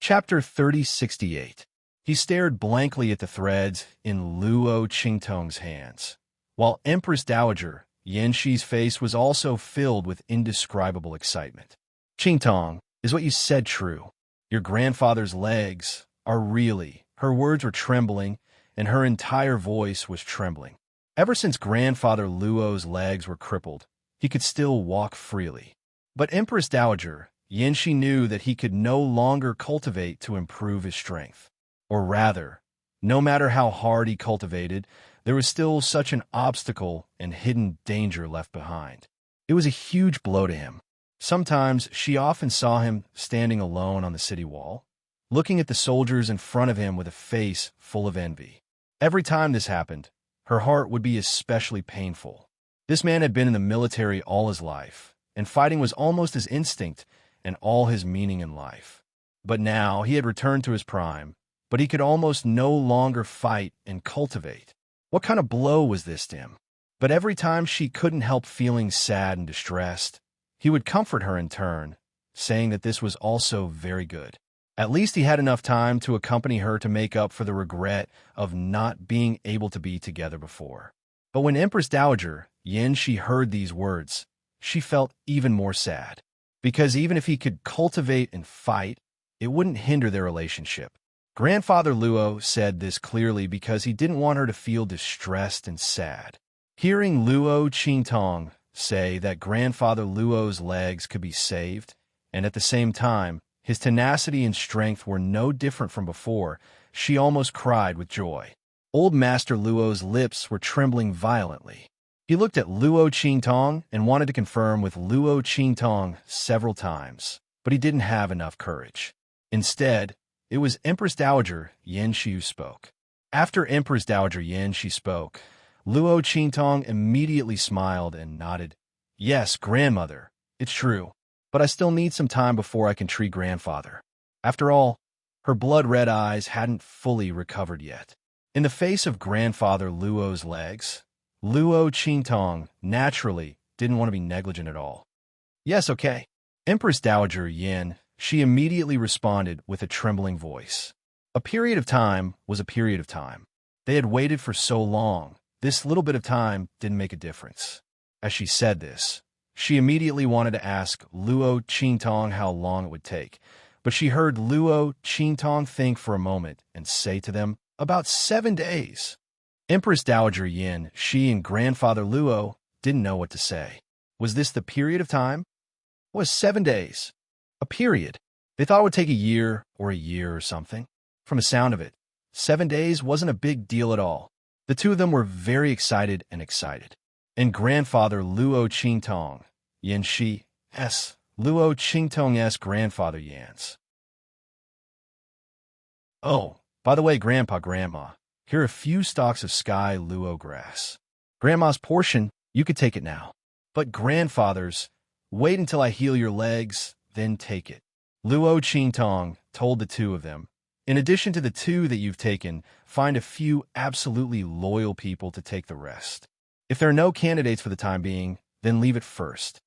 Chapter 3068. He stared blankly at the threads in Luo Qingtong's hands, while Empress Dowager Yin Shi's face was also filled with indescribable excitement. "Qingtong, is what you said true? Your grandfather's legs are really..." Her words were trembling, and her entire voice was trembling. Ever since Grandfather Luo's legs were crippled, he could still walk freely. But Empress Dowager Yin Shi knew that he could no longer cultivate to improve his strength. Or rather, no matter how hard he cultivated, there was still such an obstacle and hidden danger left behind. It was a huge blow to him. Sometimes she often saw him standing alone on the city wall, looking at the soldiers in front of him with a face full of envy. Every time this happened, her heart would be especially painful. This man had been in the military all his life, and fighting was almost his instinct and all his meaning in life. But now he had returned to his prime, but he could almost no longer fight and cultivate. What kind of blow was this to him? But every time she couldn't help feeling sad and distressed, he would comfort her in turn, saying that this was also very good. At least he had enough time to accompany her to make up for the regret of not being able to be together before. But when Empress Dowager Yin Shi heard these words, she felt even more sad. Because even if he could cultivate and fight, it wouldn't hinder their relationship. Grandfather Luo said this clearly because he didn't want her to feel distressed and sad. Hearing Luo Qingtong say that Grandfather Luo's legs could be saved, and at the same time, his tenacity and strength were no different from before, she almost cried with joy. Old Master Luo's lips were trembling violently. He looked at Luo Qingtong and wanted to confirm with Luo Qingtong several times, but he didn't have enough courage. Instead, it was Empress Dowager Yanxi who spoke. After Empress Dowager Yanxi spoke, Luo Qingtong immediately smiled and nodded. Yes, grandmother, it's true, but I still need some time before I can treat grandfather. After all, her blood-red eyes hadn't fully recovered yet. In the face of Grandfather Luo's legs, Luo Qingtong naturally didn't want to be negligent at all. Yes, okay. Empress Dowager Yin, she immediately responded with a trembling voice. A period of time was a period of time. They had waited for so long, this little bit of time didn't make a difference. As she said this, she immediately wanted to ask Luo Qingtong how long it would take, but she heard Luo Qingtong think for a moment and say to them, about 7 days. Empress Dowager Yin, she and Grandfather Luo didn't know what to say. Was this the period of time? It was 7 days. A period. They thought it would take a year or something. From the sound of it, 7 days wasn't a big deal at all. The two of them were very excited. And Grandfather Luo Qingtong, Yanxi S. Luo Qingtong's grandfather Yans. Oh, by the way, Grandma, here are a few stalks of sky luo grass. Grandma's portion, you could take it now. But grandfather's, wait until I heal your legs, then take it. Luo Qingtong told the two of them. In addition to the two that you've taken, find a few absolutely loyal people to take the rest. If there are no candidates for the time being, then leave it first.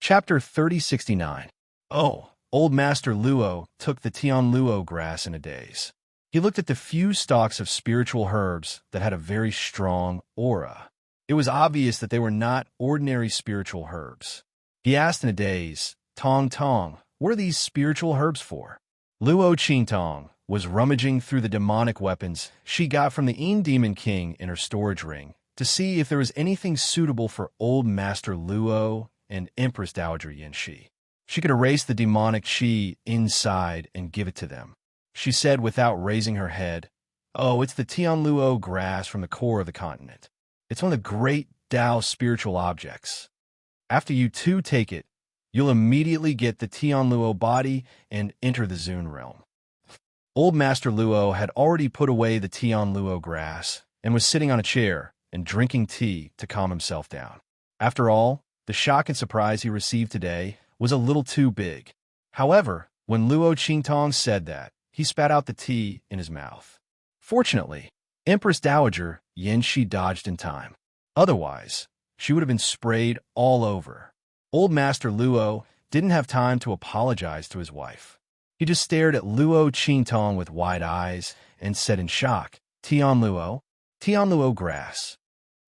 Chapter 3069. Oh, old Master Luo took the Tian Luo grass in a daze. He looked at the few stalks of spiritual herbs that had a very strong aura. It was obvious that they were not ordinary spiritual herbs. He asked in a daze, Tong, what are these spiritual herbs for? Luo Qingtong was rummaging through the demonic weapons she got from the Demon King in her storage ring to see if there was anything suitable for old Master Luo and Empress Dowager Yanxi. She could erase the demonic chi inside and give it to them. She said without raising her head, oh, it's the Tian Luo grass from the core of the continent. It's one of the great Tao spiritual objects. After you two take it, you'll immediately get the Tian Luo body and enter the Zun realm. Old Master Luo had already put away the Tian Luo grass and was sitting on a chair and drinking tea to calm himself down. After all, the shock and surprise he received today was a little too big. However, when Luo Qingtong said that, he spat out the tea in his mouth. Fortunately, Empress Dowager Yanxi dodged in time. Otherwise, she would have been sprayed all over. Old Master Luo didn't have time to apologize to his wife. He just stared at Luo Qingtong with wide eyes and said in shock, Tian Luo grass.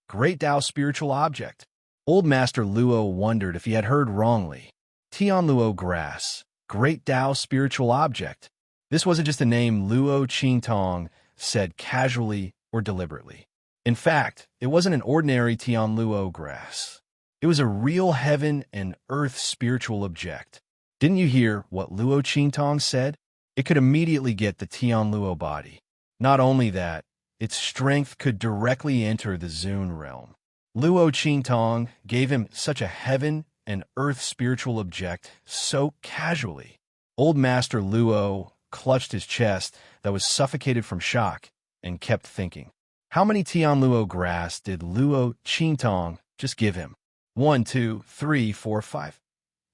Great Tao spiritual object. Old Master Luo wondered if he had heard wrongly. Tian Luo grass, great Tao spiritual object. This wasn't just a name Luo Qingtong said casually or deliberately. In fact, it wasn't an ordinary Tian Luo grass. It was a real heaven and earth spiritual object. Didn't you hear what Luo Qingtong said? It could immediately get the Tian Luo body. Not only that, its strength could directly enter the Zun realm. Luo Qingtong gave him such a heaven and earth spiritual object so casually. Old Master Luo clutched his chest that was suffocated from shock and kept thinking. How many Tian Luo grass did Luo Qingtong just give him? 1, 2, 3, 4, 5.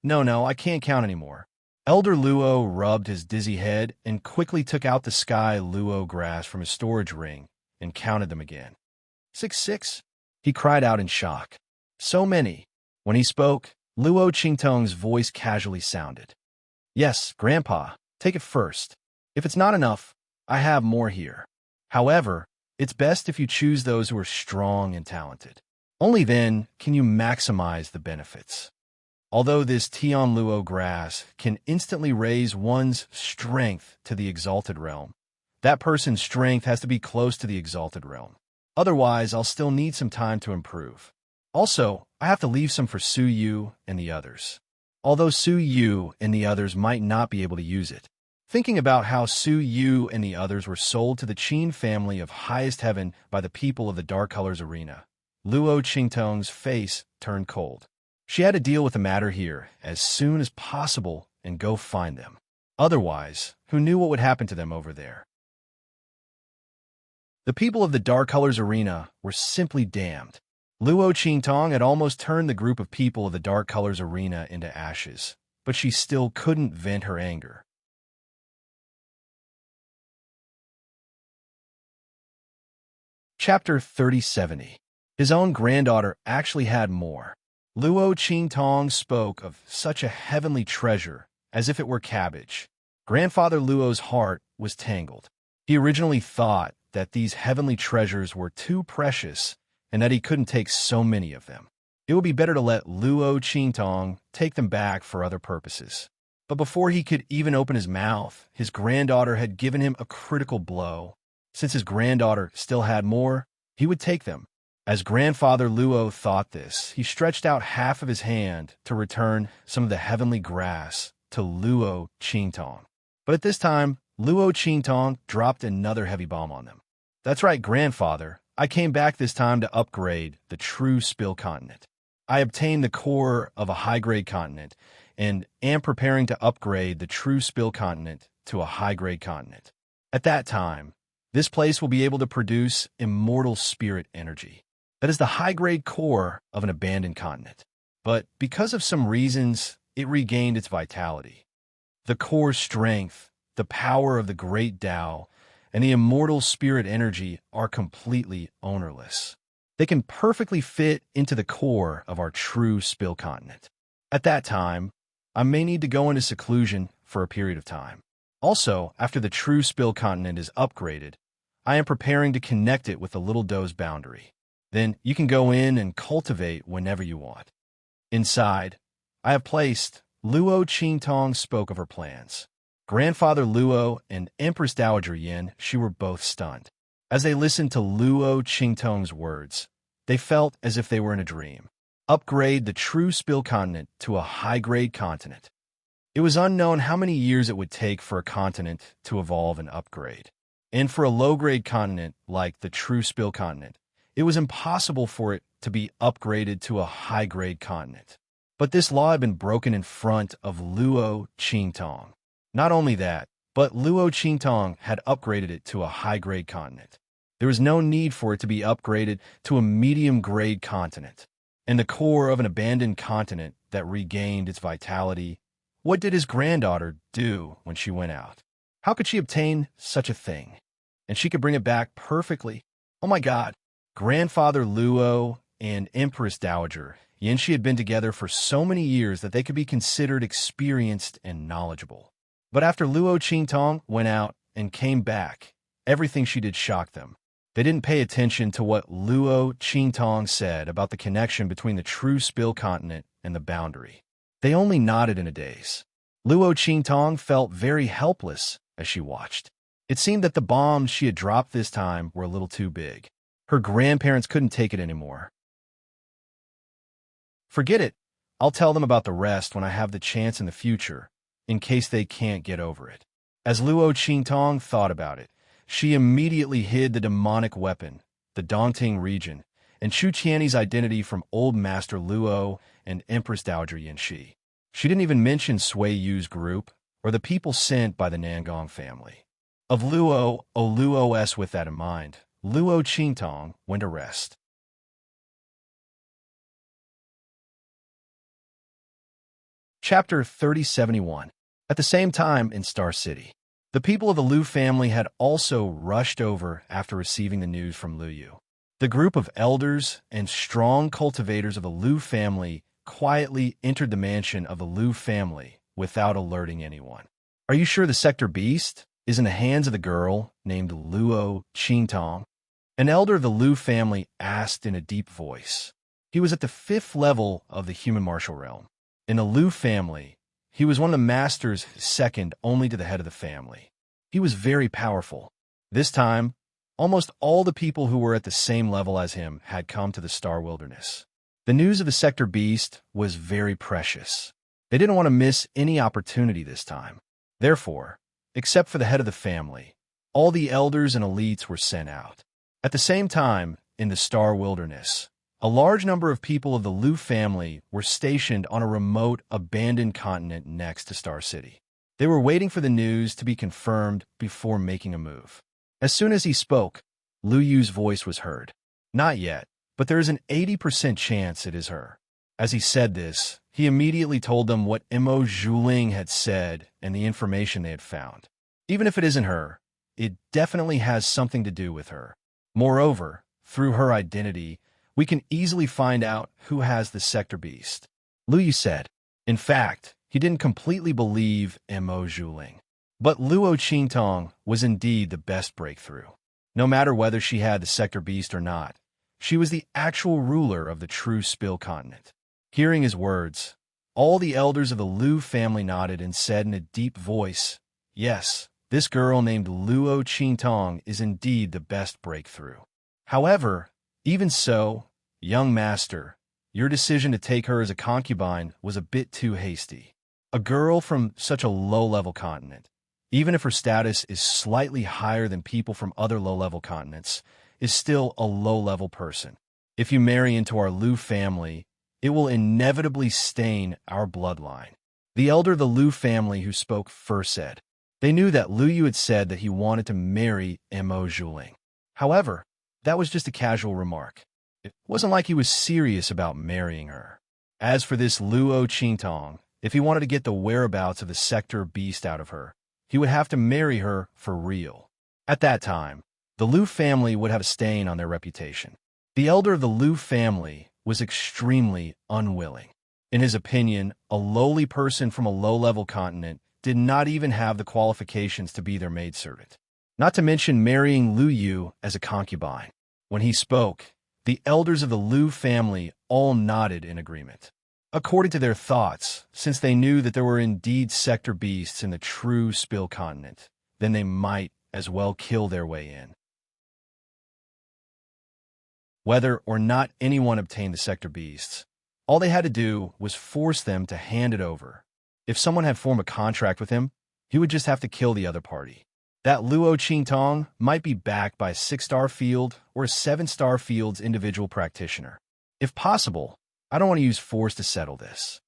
No, I can't count anymore. Elder Luo rubbed his dizzy head and quickly took out the sky Luo grass from his storage ring and counted them again. 6. He cried out in shock. So many. When he spoke, Luo Qingtong's voice casually sounded. Yes, Grandpa, take it first. If it's not enough, I have more here. However, it's best if you choose those who are strong and talented. Only then can you maximize the benefits. Although this Tian Luo grass can instantly raise one's strength to the exalted realm, That person's strength has to be close to the exalted realm. Otherwise, I'll still need some time to improve. Also, I have to leave some for Su Yu and the others. Although Su Yu and the others might not be able to use it. Thinking about how Su Yu and the others were sold to the Qin family of highest heaven by the people of the Dark Colors Arena, Luo Qingtong's face turned cold. She had to deal with the matter here as soon as possible and go find them. Otherwise, who knew what would happen to them over there? The people of the Dark Colors Arena were simply damned. Luo Qingtong had almost turned the group of people of the Dark Colors Arena into ashes, but she still couldn't vent her anger. Chapter 3070. His own granddaughter actually had more. Luo Qingtong spoke of such a heavenly treasure as if it were cabbage. Grandfather Luo's heart was tangled. He originally thought that these heavenly treasures were too precious and that he couldn't take so many of them. It would be better to let Luo Qingtong take them back for other purposes. But before he could even open his mouth, his granddaughter had given him a critical blow. Since his granddaughter still had more, he would take them. As Grandfather Luo thought this, he stretched out half of his hand to return some of the heavenly grass to Luo Qingtong. But at this time, Luo Qingtong dropped another heavy bomb on them. That's right, Grandfather. I came back this time to upgrade the true Spill Continent. I obtained the core of a high-grade continent and am preparing to upgrade the true Spill Continent to a high-grade continent. At that time, this place will be able to produce immortal spirit energy. That is the high-grade core of an abandoned continent. But because of some reasons, it regained its vitality. The core strength, the power of the great Tao, and the immortal spirit energy are completely ownerless. They can perfectly fit into the core of our true Spill Continent. At that time, I may need to go into seclusion for a period of time. Also, after the true Spill Continent is upgraded, I am preparing to connect it with the Little Doe's boundary. Then you can go in and cultivate whenever you want. Inside, I have placed. Luo Qingtong spoke of her plans. Grandfather Luo and Empress Dowager Yin, she were both stunned. As they listened to Luo Qingtong's words, they felt as if they were in a dream. Upgrade the true Spill Continent to a high-grade continent. It was unknown how many years it would take for a continent to evolve and upgrade. And for a low-grade continent like the true Spill Continent, it was impossible for it to be upgraded to a high-grade continent. But this law had been broken in front of Luo Qingtong. Not only that, but Luo Qingtong had upgraded it to a high-grade continent. There was no need for it to be upgraded to a medium-grade continent. And the core of an abandoned continent that regained its vitality. What did his granddaughter do when she went out? How could she obtain such a thing? And she could bring it back perfectly. Oh my God. Grandfather Luo and Empress Dowager Yin, she had been together for so many years that they could be considered experienced and knowledgeable. But after Luo Qingtong went out and came back, everything she did shocked them. They didn't pay attention to what Luo Qingtong said about the connection between the true Spill Continent and the boundary. They only nodded in a daze. Luo Qingtong felt very helpless as she watched. It seemed that the bombs she had dropped this time were a little too big. Her grandparents couldn't take it anymore. Forget it. I'll tell them about the rest when I have the chance in the future, in case they can't get over it. As Luo Qingtong thought about it, she immediately hid the demonic weapon, the Dongting region, and Chu Qianni's identity from Old Master Luo and Empress Dowager Yanxi. She didn't even mention Sui Yu's group or the people sent by the Nangong family. Of Luo, Luos with that in mind, Luo Qingtong went to rest. Chapter 3071. At the same time in Star City, the people of the Lu family had also rushed over after receiving the news from Lu Yu. The group of elders and strong cultivators of the Lu family quietly entered the mansion of the Lu family without alerting anyone. Are you sure the Sector Beast is in the hands of the girl named Luo Qingtong? An elder of the Lu family asked in a deep voice. He was at the 5th level of the human martial realm. In the Lu family, he was one of the masters second only to the head of the family. He was very powerful. This time, almost all the people who were at the same level as him had come to the Star Wilderness. The news of the Sector Beast was very precious. They didn't want to miss any opportunity this time. Therefore, except for the head of the family, all the elders and elites were sent out. At the same time, in the Star Wilderness, a large number of people of the Lu family were stationed on a remote, abandoned continent next to Star City. They were waiting for the news to be confirmed before making a move. As soon as he spoke, Lu Yu's voice was heard. Not yet, but there is an 80% chance it is her. As he said this, he immediately told them what Mo Zhuling had said and the information they had found. Even if it isn't her, it definitely has something to do with her. Moreover, through her identity, we can easily find out who has the Sector Beast. Lu Yu said. In fact, he didn't completely believe Mo Zhuling. But Luo Qingtong was indeed the best breakthrough. No matter whether she had the Sector Beast or not, she was the actual ruler of the true Spill continent. Hearing his words, all the elders of the Lu family nodded and said in a deep voice, yes, this girl named Luo Qingtong is indeed the best breakthrough. However, even so, young master, your decision to take her as a concubine was a bit too hasty. A girl from such a low-level continent, even if her status is slightly higher than people from other low-level continents, is still a low-level person. If you marry into our Lu family, it will inevitably stain our bloodline. The elder of the Lu family who spoke first said. They knew that Lu Yu had said that he wanted to marry Mo Zhuling. However, that was just a casual remark. It wasn't like he was serious about marrying her. As for this Luo Qingtong, if he wanted to get the whereabouts of the Sector Beast out of her, he would have to marry her for real. At that time, the Lu family would have a stain on their reputation. The elder of the Lu family was extremely unwilling. In his opinion, a lowly person from a low-level continent did not even have the qualifications to be their maidservant. Not to mention marrying Lu Yu as a concubine. When he spoke, the elders of the Lu family all nodded in agreement. According to their thoughts, since they knew that there were indeed Sector Beasts in the true Spill continent, then they might as well kill their way in. Whether or not anyone obtained the Sector Beasts, all they had to do was force them to hand it over. If someone had formed a contract with him, he would just have to kill the other party. That Luo Qingtong might be backed by a 6-star field or a 7-star field's individual practitioner. If possible, I don't want to use force to settle this.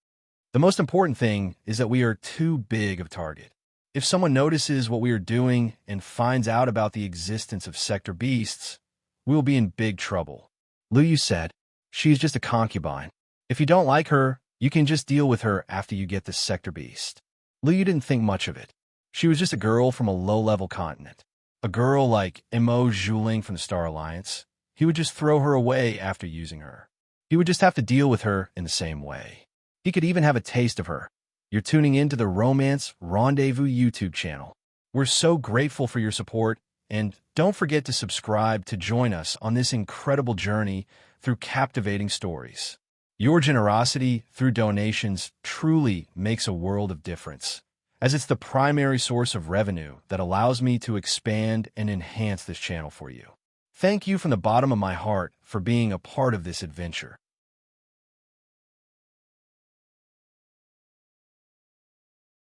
The most important thing is that we are too big of a target. If someone notices what we are doing and finds out about the existence of Sector Beasts, we will be in big trouble. Lu Yu said, she is just a concubine. If you don't like her, you can just deal with her after you get the Sector Beast. Lu Yu didn't think much of it. She was just a girl from a low-level continent. A girl like Mo Zhuling from the Star Alliance. He would just throw her away after using her. He would just have to deal with her in the same way. He could even have a taste of her. You're tuning in to the Romance Rendezvous YouTube channel. We're so grateful for your support, and don't forget to subscribe to join us on this incredible journey through captivating stories. Your generosity through donations truly makes a world of difference, as it's the primary source of revenue that allows me to expand and enhance this channel for you. Thank you from the bottom of my heart for being a part of this adventure.